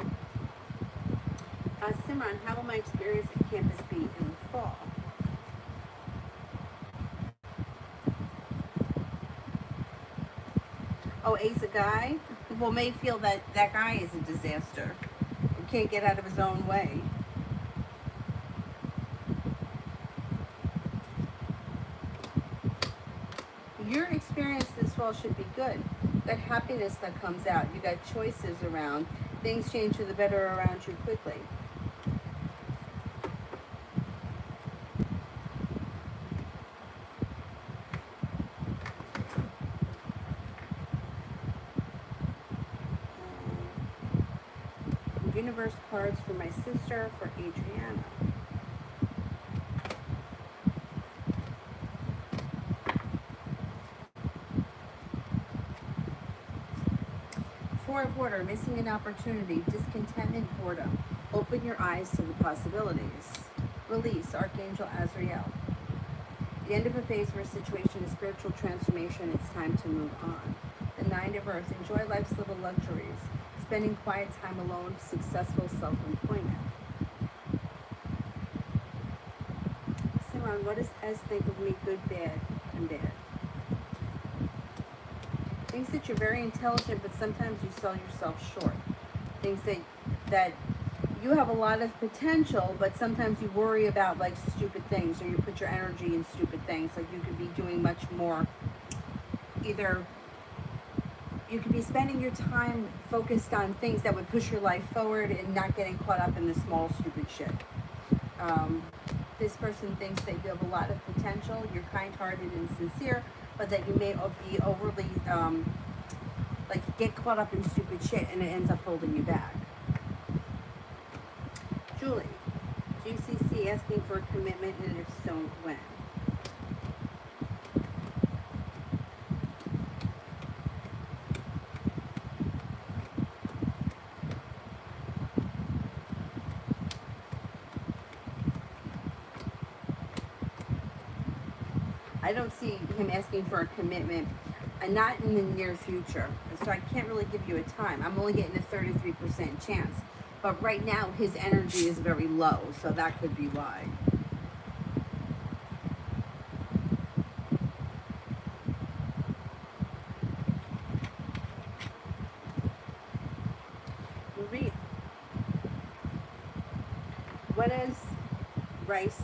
Simran, how will my experience at campus be in the fall? Oh, A's a guy? Well, may feel that that guy is a disaster. He can't get out of his own way. Your experience this fall should be good. That happiness that comes out. You got choices around. Things change for the better around you quickly. Universe cards for my sister, for Adriana. Four of Water, missing an opportunity, discontentment, boredom. Open your eyes to the possibilities. Release, Archangel Azrael. The end of a phase or a situation is spiritual transformation. It's time to move on. The Nine of Earth, enjoy life's little luxuries. Spending quiet time alone, successful self-employment. Simran, what does S think of me, good, bad, and bad? Thinks that you're very intelligent, but sometimes you sell yourself short. Thinks that you have a lot of potential, but sometimes you worry about like stupid things, or you put your energy in stupid things. Like you could be doing much more. Either you could be spending your time focused on things that would push your life forward and not getting caught up in the small stupid shit. This person thinks that you have a lot of potential, you're kind-hearted and sincere, but that you may be overly, like get caught up in stupid shit and it ends up holding you back. Julie, GCC asking for a commitment, and if so, when? I don't see him asking for a commitment, not in the near future. So I can't really give you a time. I'm only getting a 33% chance. But right now, his energy is very low, so that could be why. Maria, what is Rice?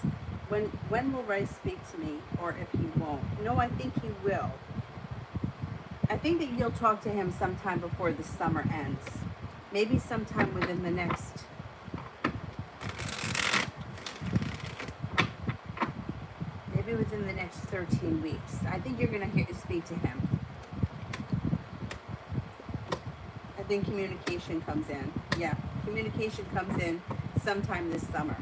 When will Rice speak to me, or if he won't? No, I think he will. I think that you'll talk to him sometime before the summer ends. Maybe sometime within the next, maybe within the next 13 weeks. I think you're going to speak to him. I think communication comes in. Yeah, communication comes in sometime this summer.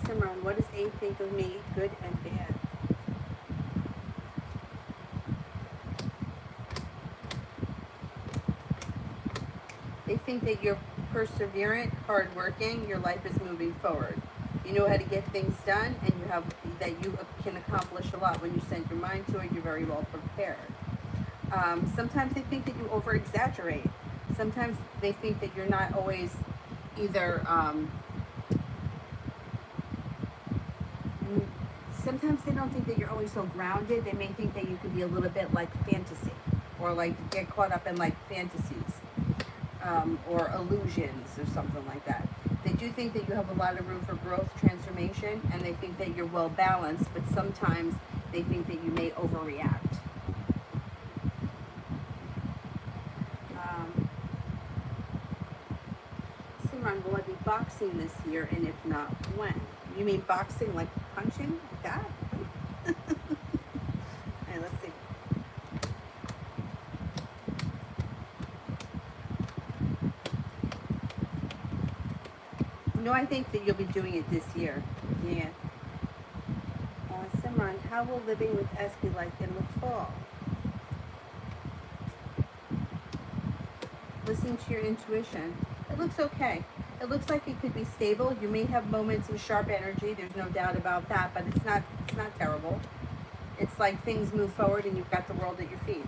Simran, what does A think of me, good and bad? They think that you're perseverant, hardworking, your life is moving forward. You know how to get things done, and you can accomplish a lot. When you set your mind to it, you're very well prepared. Sometimes they think that you over-exaggerate. Sometimes they think that you're not always either, sometimes they don't think that you're always so grounded. They may think that you could be a little bit like fantasy, or like get caught up in like fantasies, or illusions or something like that. They do think that you have a lot of room for growth, transformation, and they think that you're well balanced, but sometimes they think that you may overreact. Simran, will I be boxing this year, and if not, when? You mean boxing like punching like that? Alright, let's see. No, I think that you'll be doing it this year. Yeah. Simran, how will living with S be like in the fall? Listening to your intuition. It looks okay. It looks like it could be stable. You may have moments of sharp energy. There's no doubt about that, but it's not terrible. It's like things move forward and you've got the world at your feet.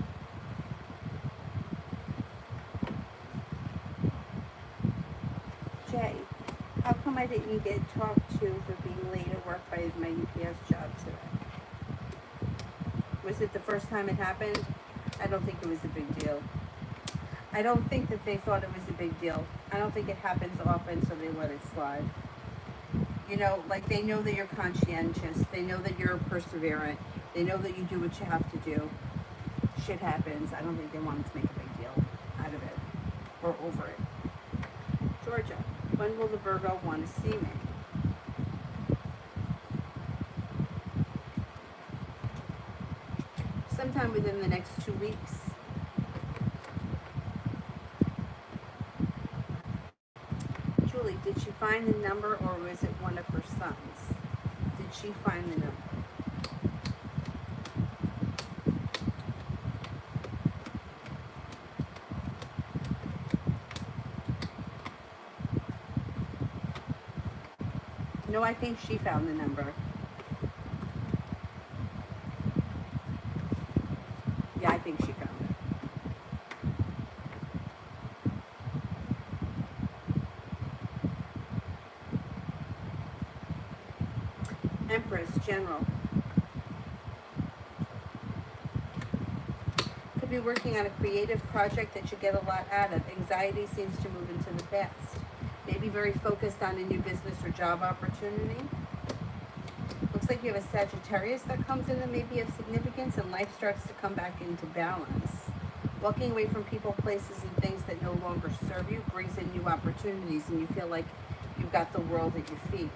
Jay, how come I didn't get talked to for being late at work by my UPS job today? Was it the first time it happened? I don't think it was a big deal. I don't think that they thought it was a big deal. I don't think it happens often, so they let it slide. You know, like they know that you're conscientious. They know that you're perseverant. They know that you do what you have to do. Shit happens. I don't think they wanted to make a big deal out of it or over it. Georgia, when will the Virgo want to see me? Sometime within the next 2 weeks. Julie, did she find the number, or was it one of her sons? Did she find the number? No, I think she found the number. Yeah, I think she found it. Empress, General. Could be working on a creative project that you get a lot out of. Anxiety seems to move into the past. Maybe very focused on a new business or job opportunity. Looks like you have a Sagittarius that comes in and may be of significance, and life starts to come back into balance. Walking away from people, places, and things that no longer serve you brings in new opportunities, and you feel like you've got the world at your feet.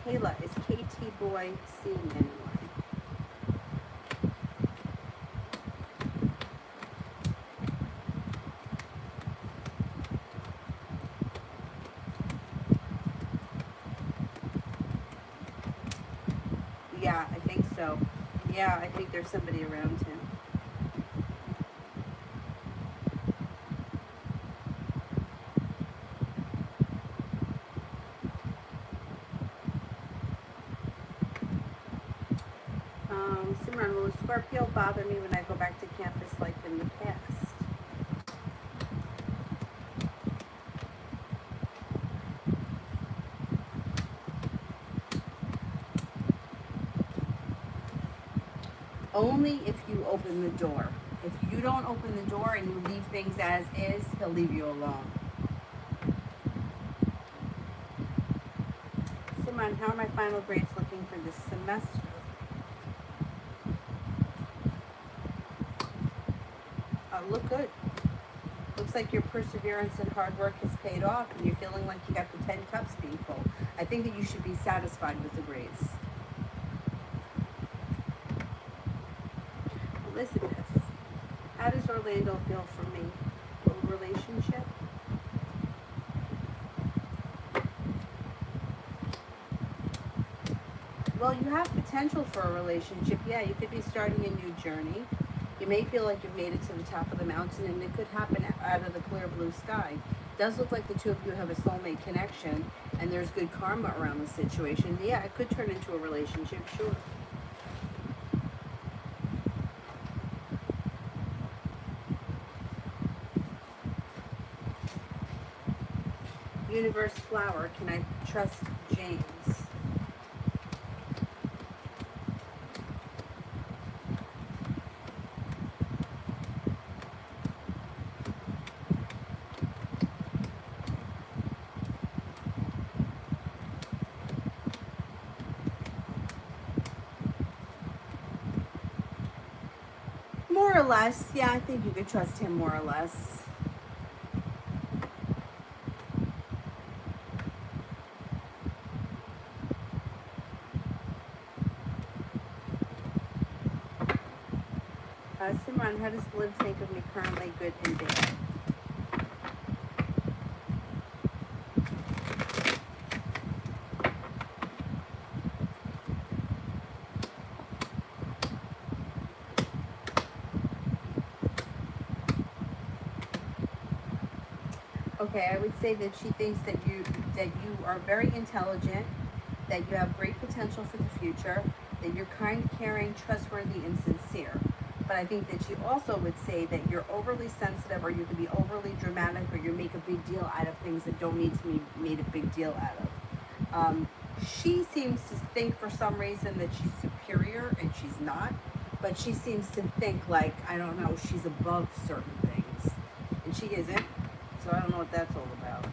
Kayla, is KT Boy seeing anyone? Yeah, I think so. Yeah, I think there's somebody around him. Simran, will a Scorpio bother me when I go back to campus like in the past? Only if you open the door. If you don't open the door and you leave things as is, he'll leave you alone. Simon, how are my final grades looking for this semester? Look good. Looks like your perseverance and hard work has paid off and you're feeling like you got the 10 cups being full. I think that you should be satisfied with the grades. Elizabeth, how does Orlando feel for me? A relationship? Well, you have potential for a relationship. Yeah, you could be starting a new journey. You may feel like you've made it to the top of the mountain, and it could happen out of the clear blue sky. It does look like the two of you have a soulmate connection, and there's good karma around the situation. Yeah, it could turn into a relationship, sure. Universe flower, can I trust James? More or less, yeah, I think you could trust him more or less. Simran, how does Liv think of me currently, good and bad? Okay, I would say that she thinks that you are very intelligent, that you have great potential for the future, that you're kind, caring, trustworthy, and sincere. But I think that she also would say that you're overly sensitive, or you can be overly dramatic, or you make a big deal out of things that don't need to be made a big deal out of. She seems to think for some reason that she's superior, and she's not. But she seems to think like, I don't know, she's above certain things. And she isn't. So I don't know what that's all about.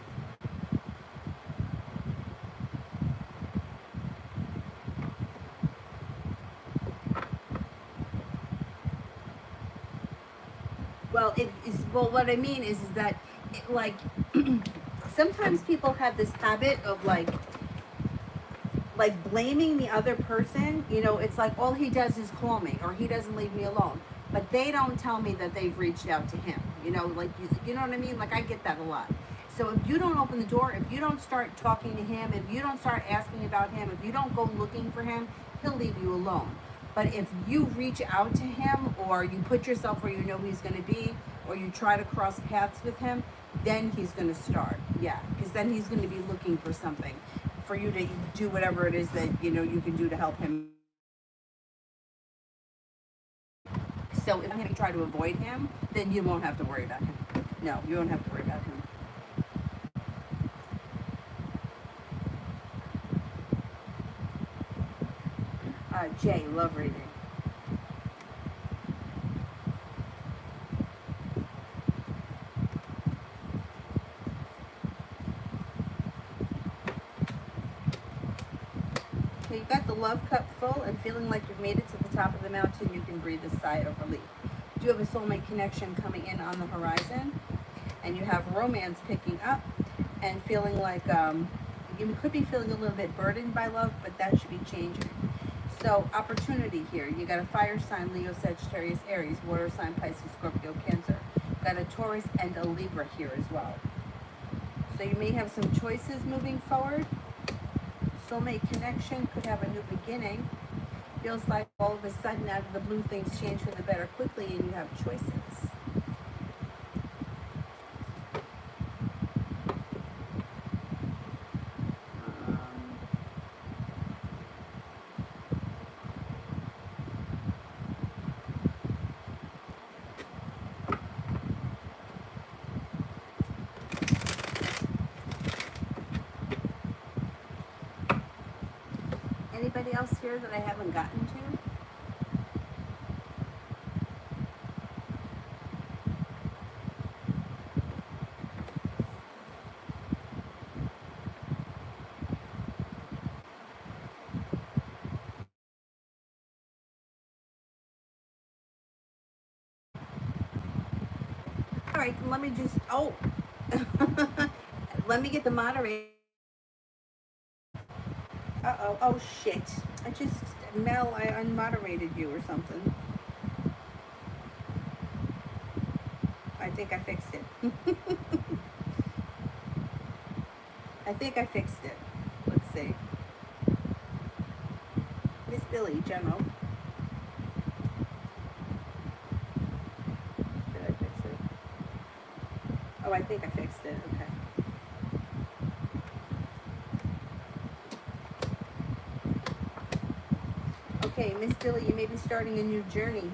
Well, what I mean is that, like, sometimes people have this habit of like blaming the other person. You know, it's like all he does is call me, or he doesn't leave me alone. But they don't tell me that they've reached out to him. You know, like you know what I mean? Like I get that a lot. So if you don't open the door, if you don't start talking to him, if you don't start asking about him, if you don't go looking for him, he'll leave you alone. But if you reach out to him, or you put yourself where you know he's going to be, or you try to cross paths with him, then he's going to start. Yeah, because then he's going to be looking for something for you to do whatever it is that you know you can do to help him. So if you try to avoid him, then you won't have to worry about him. No, you won't have to worry about him. Jay, love reading. Okay, you've got the love cup full and feeling like you've made it to the top of the mountain, you can breathe a sigh of relief. You have a soulmate connection coming in on the horizon, and you have romance picking up, and feeling like you could be feeling a little bit burdened by love, but that should be changing. So opportunity here. You got a fire sign, Leo, Sagittarius, Aries, water sign, Pisces, Scorpio, Cancer. Got a Taurus and a Libra here as well. So you may have some choices moving forward. Soulmate connection could have a new beginning. Feels like all of a sudden out of the blue things change for the better quickly and you have choices. Anybody else here that I haven't gotten to? All right, let me just, oh, let me get the moderator. Uh-oh, oh shit. I just, Mel, I unmoderated you or something. I think I fixed it. I think I fixed it. Let's see. Miss Billy, General. Did I fix it? Oh, I think I fixed it. Okay. Okay, Miss Billy, you may be starting a new journey.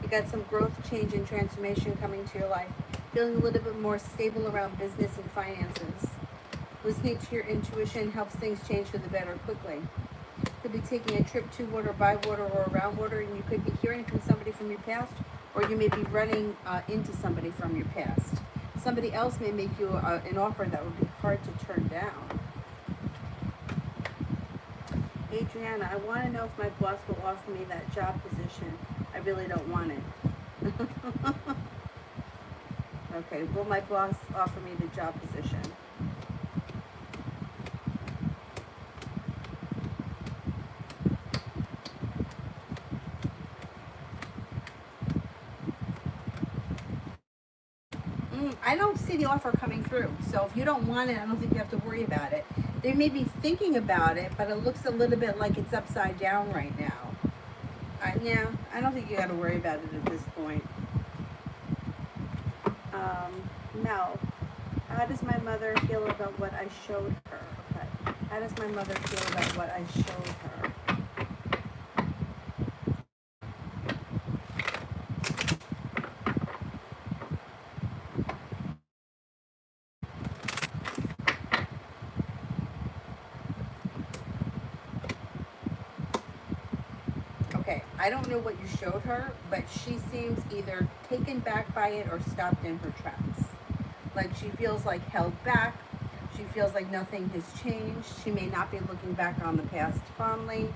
You got some growth, change, and transformation coming to your life. Feeling a little bit more stable around business and finances. Listening to your intuition helps things change for the better quickly. Could be taking a trip to water, by water, or around water, and you could be hearing from somebody from your past, or you may be running into somebody from your past. Somebody else may make you an offer that would be hard to turn down. Adriana, I want to know if my boss will offer me that job position. I really don't want it. Okay, will my boss offer me the job position? I don't see the offer coming through. So if you don't want it, I don't think you have to worry about it. They may be thinking about it, but it looks a little bit like it's upside down right now. Yeah, I don't think you got to worry about it at this point. No. How does my mother feel about what I showed her? Okay. How does my mother feel about what I showed her? Okay, I don't know what you showed her, but she seems either taken back by it or stopped in her tracks. Like she feels like held back. She feels like nothing has changed. She may not be looking back on the past fondly.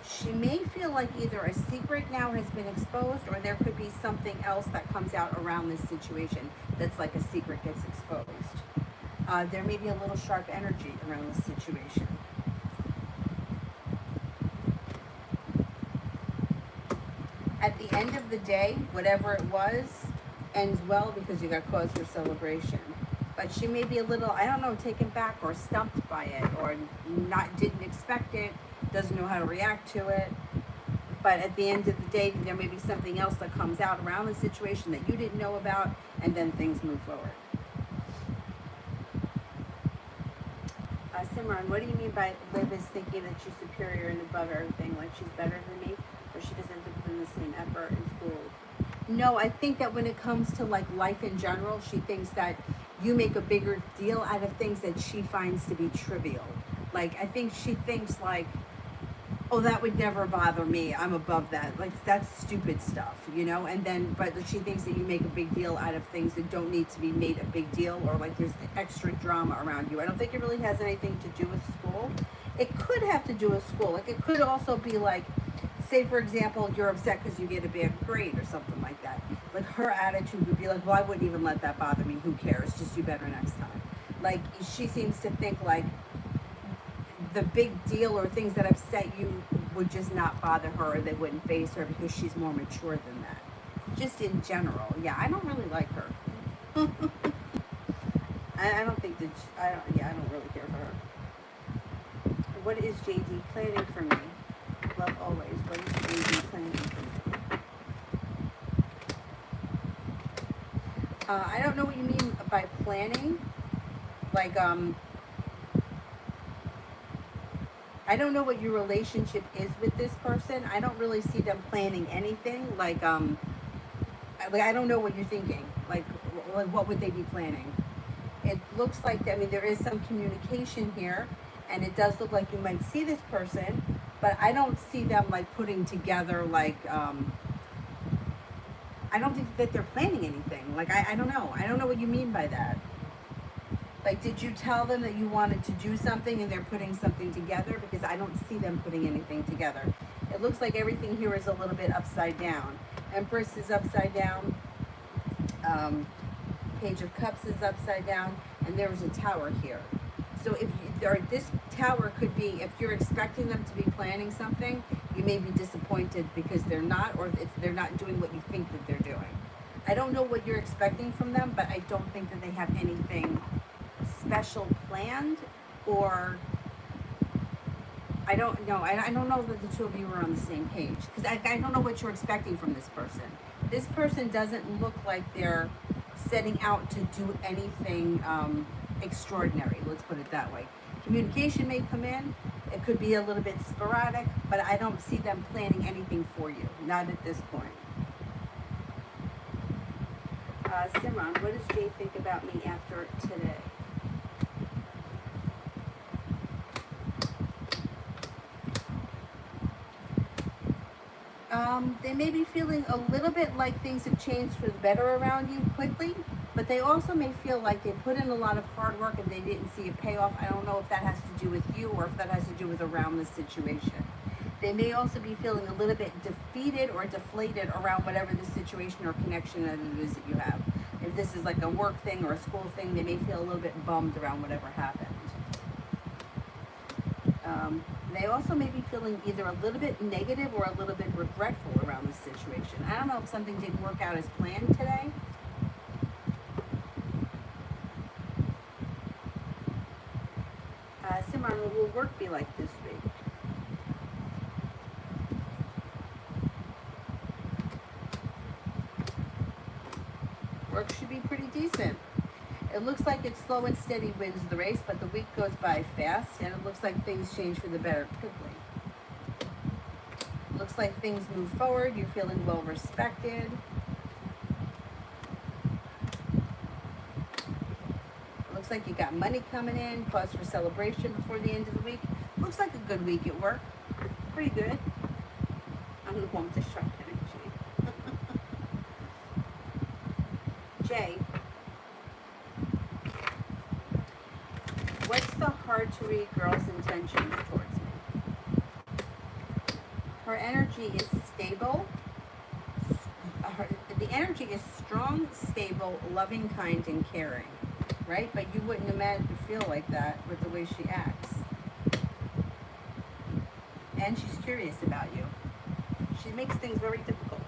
She may feel like either a secret now has been exposed, or there could be something else that comes out around this situation that's like a secret gets exposed. There may be a little sharp energy around this situation. At the end of the day, whatever it was ends well because you got cause for celebration. But she may be a little, I don't know, taken back or stumped by it, or didn't expect it, doesn't know how to react to it. But at the end of the day, there may be something else that comes out around the situation that you didn't know about, and then things move forward. Simran, what do you mean by Liv is thinking that she's superior and above everything, like she's better than me, or she doesn't put in the same effort in school? No, I think that when it comes to like life in general, she thinks that you make a bigger deal out of things that she finds to be trivial. Like, I think she thinks like, oh, that would never bother me. I'm above that. Like, that's stupid stuff, you know? And then, but she thinks that you make a big deal out of things that don't need to be made a big deal, or like there's extra drama around you. I don't think it really has anything to do with school. It could have to do with school. Like, it could also be like, say, for example, you're upset because you get a bad grade or something like that. Like, her attitude would be like, well, I wouldn't even let that bother me. Who cares? Just do better next time. Like, she seems to think like, the big deal or things that upset you would just not bother her, or they wouldn't faze her because she's more mature than that. Just in general. Yeah, I don't really like her. I don't think that, I don't really care for her. What is JD planning for me? Love always. What is JD planning for me? I don't know what you mean by planning. Like, I don't know what your relationship is with this person. I don't really see them planning anything. Like I don't know what you're thinking. Like what would they be planning? It looks like, I mean, there is some communication here, and it does look like you might see this person, but I don't see them like putting together like, I don't think that they're planning anything. Like, I don't know. I don't know what you mean by that. Like, did you tell them that you wanted to do something and they're putting something together? Because I don't see them putting anything together. It looks like everything here is a little bit upside down. Empress is upside down. Page of Cups is upside down, and there's a tower here. So if you, or this tower could be, if you're expecting them to be planning something, you may be disappointed because they're not, or they're not doing what you think that they're doing. I don't know what you're expecting from them, but I don't think that they have anything special planned, or I don't know. I don't know that the two of you are on the same page, because I don't know what you're expecting from this person. This person doesn't look like they're setting out to do anything extraordinary. Let's put it that way. Communication may come in. It could be a little bit sporadic, but I don't see them planning anything for you. Not at this point. Simran, what does Jay think about me after today? They may be feeling a little bit like things have changed for the better around you quickly, but they also may feel like they put in a lot of hard work and they didn't see a payoff. I don't know if that has to do with you or if that has to do with around the situation. They may also be feeling a little bit defeated or deflated around whatever the situation or connection that it is that you have. If this is like a work thing or a school thing, they may feel a little bit bummed around whatever happened. They also may be feeling either a little bit negative or a little bit regretful around this situation. I don't know if something didn't work out as planned today. Simran, what will work be like this week? Work should be pretty decent. It looks like it's slow and steady wins the race, but the week goes by fast, and it looks like things change for the better quickly. Looks like things move forward. You're feeling well respected. Looks like you got money coming in, cause for celebration before the end of the week. Looks like a good week at work. Pretty good. I'm going to want the sharp energy. Jay. What's the hard to read girl's intentions towards me? Her energy is stable. The energy is strong, stable, loving, kind, and caring, right? But you wouldn't imagine to feel like that with the way she acts. And she's curious about you. She makes things very difficult.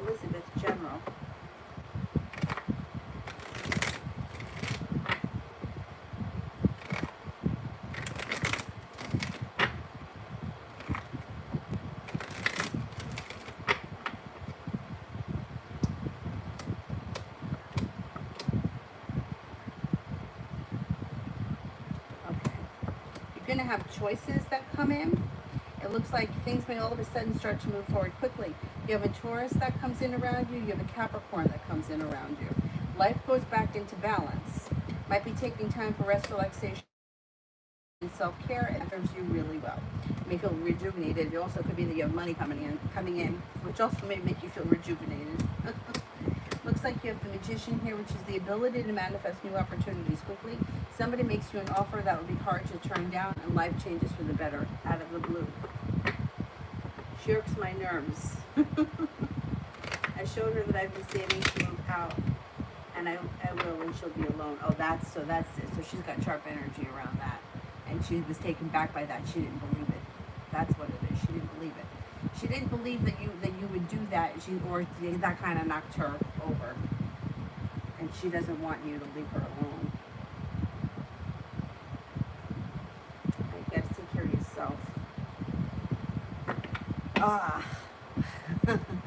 Elizabeth, General. Going to have choices that come in. It looks like things may all of a sudden start to move forward quickly. You have a Taurus that comes in around you. You have a Capricorn that comes in around you. Life goes back into balance. Might be taking time for rest, relaxation, and self-care, and serves you really well. You may feel rejuvenated. It also could be that you have money coming in, which also may make you feel rejuvenated. Looks like you have the Magician here, which is the ability to manifest new opportunities quickly. Somebody makes you an offer that would be hard to turn down, and life changes for the better out of the blue. She irks my nerves. I showed her that I've been saving to move out, and I will when she'll be alone. Oh, that's it. So she's got sharp energy around that, and she was taken back by that. She didn't believe it. That's what it is. She didn't believe it. She didn't believe that you would do that. Or that kind of knocked her over, and she doesn't want you to leave her alone. You got to take care of yourself.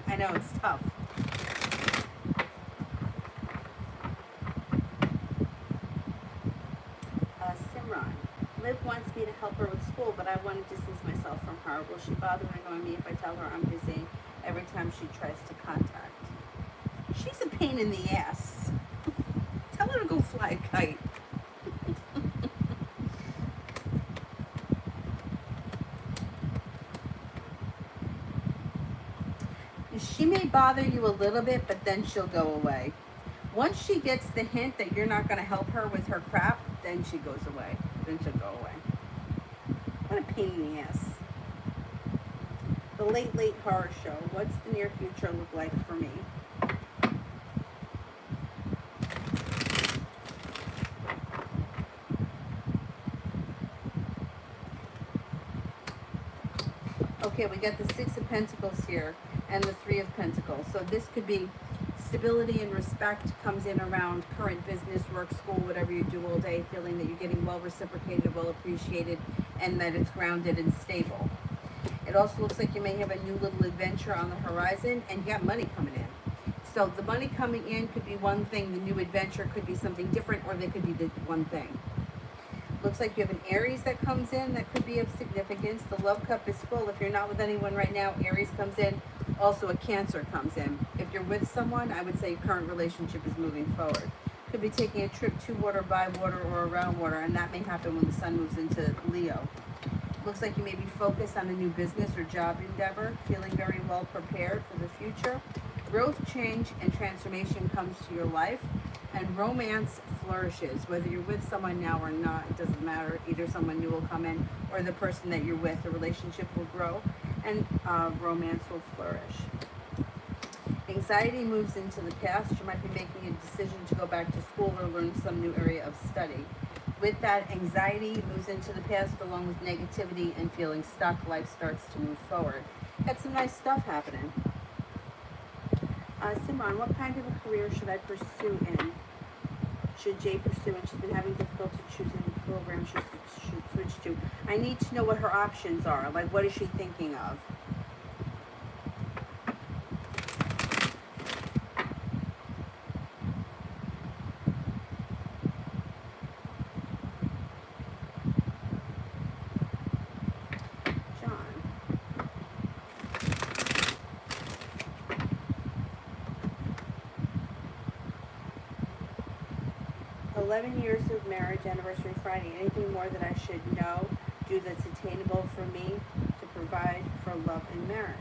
I know it's tough. Simran. Liv wants me to help her with school, but I want to distance myself from her. Will she bother annoying me if I tell her I'm busy every time she tries to contact? She's a pain in the ass. Tell her to go fly a kite. She may bother you a little bit, but then she'll go away. Once she gets the hint that you're not going to help her with her crap, then she goes away. Then she'll go away. What a pain in the ass. The Late Late Horror Show. What's the near future look like for me? Okay, we got the Six of Pentacles here and the Three of Pentacles. So this could be stability and respect comes in around current business, work, school, whatever you do all day, feeling that you're getting well reciprocated, well appreciated, and that it's grounded and stable. It also looks like you may have a new little adventure on the horizon, and you got money coming in. So the money coming in could be one thing, the new adventure could be something different, or they could be the one thing. Looks like you have an Aries that comes in that could be of significance. The love cup is full. If you're not with anyone right now, Aries comes in. Also a Cancer comes in. If you're with someone, I would say your current relationship is moving forward. Could be taking a trip to water, by water, or around water, and that may happen when the sun moves into Leo. Looks like you may be focused on a new business or job endeavor, feeling very well prepared for the future. Growth, change, and transformation comes to your life, and romance flourishes. Whether you're with someone now or not, it doesn't matter. Either someone new will come in, or the person that you're with, the relationship will grow, and romance will flourish. Anxiety moves into the past. You might be making a decision to go back to school or learn some new area of study. With that, anxiety moves into the past along with negativity and feeling stuck. Life starts to move forward. Got some nice stuff happening. Simran, what kind of a career should I pursue in? Should Jay pursue? And she's been having difficulty choosing the program she should switch to. I need to know what her options are. Like, what is she thinking of? John. 11 years of marriage, anniversary Friday. Anything more that I should know, do that's attainable for me to provide for love and marriage?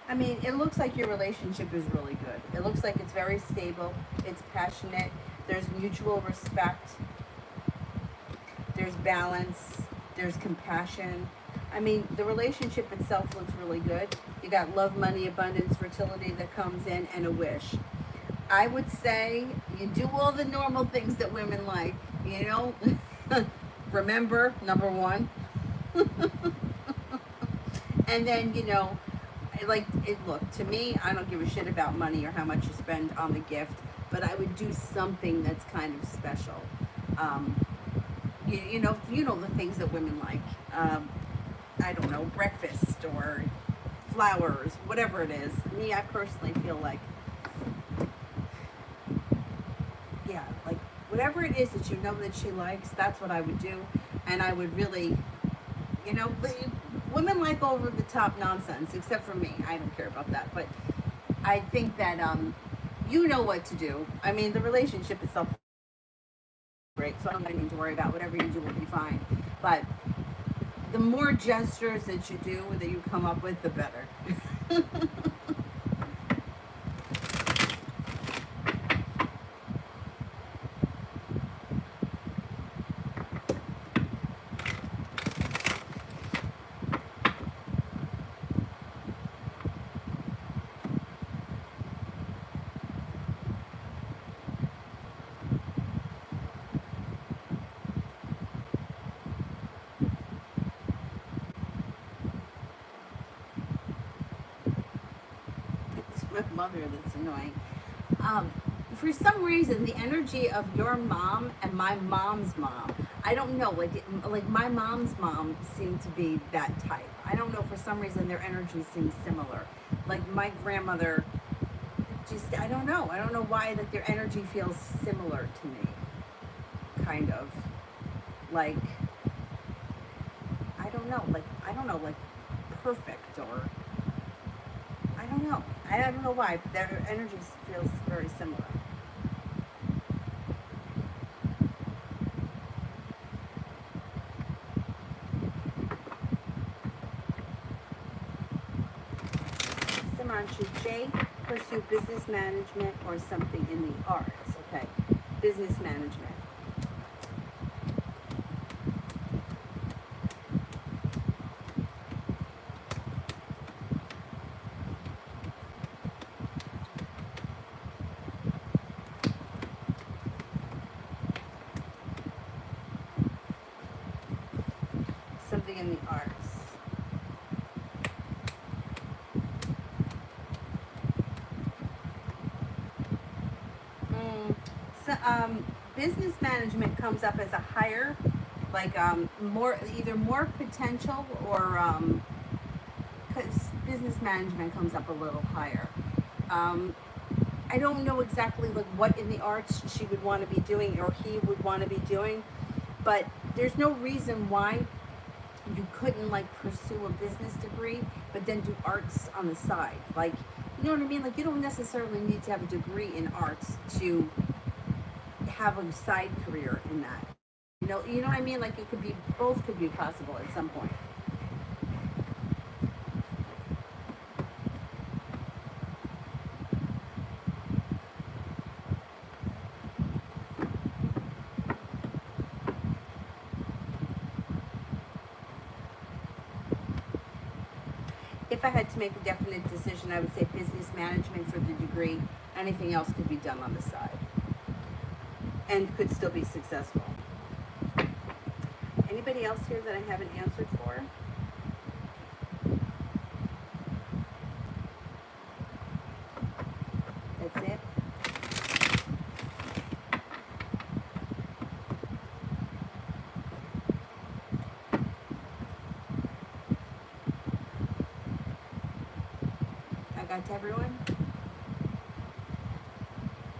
I mean, it looks like your relationship is really good. It looks like it's very stable. It's passionate. There's mutual respect. There's balance. There's compassion. I mean, the relationship itself looks really good. You got love, money, abundance, fertility that comes in, and a wish. I would say you do all the normal things that women like, you know. Remember, number one. And then, you know, like, look, to me, I don't give a shit about money or how much you spend on the gift, but I would do something that's kind of special. You know the things that women like. I don't know, breakfast or flowers, whatever it is. Me, I personally feel like, yeah, like whatever it is that you know that she likes, that's what I would do. And I would really, you know, women like over the top nonsense, except for me. I don't care about that. But I think that you know what to do. I mean, the relationship itself is great, so I don't need to worry about whatever you do will be fine. But the more gestures that you do, that you come up with, the better. My mother that's annoying. For some reason, the energy of your mom and my mom's mom, I don't know, like my mom's mom seemed to be that type. I don't know, for some reason their energy seems similar. Like my grandmother, just, I don't know why, that their energy feels similar to me. Kind of. Like, I don't know, like perfect, or I don't know. I don't know why, but their energy feels very similar. Simran, should Jay pursue pursue business management or something in the arts. Okay, business management. Something in the arts. So, business management comes up as a higher, like more either more potential or 'cause business management comes up a little higher. Um, I don't know exactly like what in the arts she would want to be doing or he would want to be doing, but there's no reason why you couldn't like pursue a business degree but then do arts on the side. Like, you know what I mean? Like, you don't necessarily need to have a degree in arts to have a side career in that. You know what I mean? Like, it could be both could be possible at some point. If I had to make a definite decision, I would say business management for the degree. Anything else could be done on the side and could still be successful. Anybody else here that I haven't answered for? That's it. I got to everyone?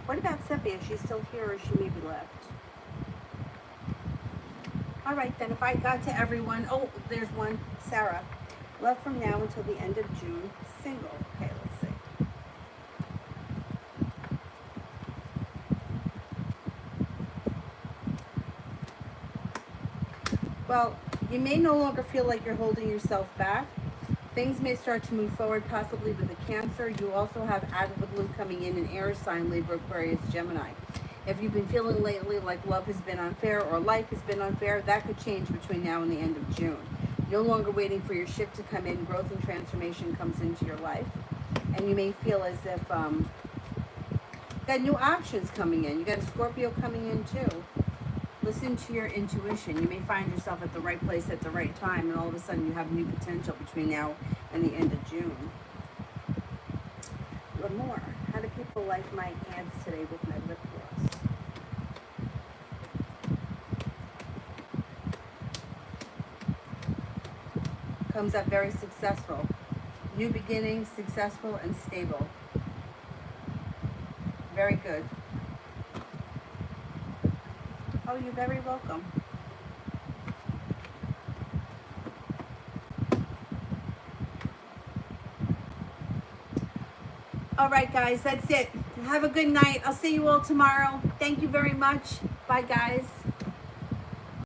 What about Seppi? Is she still here or is she maybe left? All right, then if I got to everyone, oh, there's one, Sarah. Love from now until the end of June, single. Okay, let's see. Well, you may no longer feel like you're holding yourself back. Things may start to move forward, possibly with a Cancer. You also have out of the blue coming in an air sign, Libra, Aquarius, Gemini. If you've been feeling lately like love has been unfair or life has been unfair, that could change between now and the end of June. No longer waiting for your ship to come in, growth and transformation comes into your life. And you may feel as if you got new options coming in. You got a Scorpio coming in too. Listen to your intuition. You may find yourself at the right place at the right time, and all of a sudden you have new potential between now and the end of June. One more. How do people like my ads today with my lip gloss? Comes up very successful. New beginnings, successful and stable. Very good. Oh, you're very welcome. All right, guys, that's it. Have a good night. I'll see you all tomorrow. Thank you very much. Bye, guys.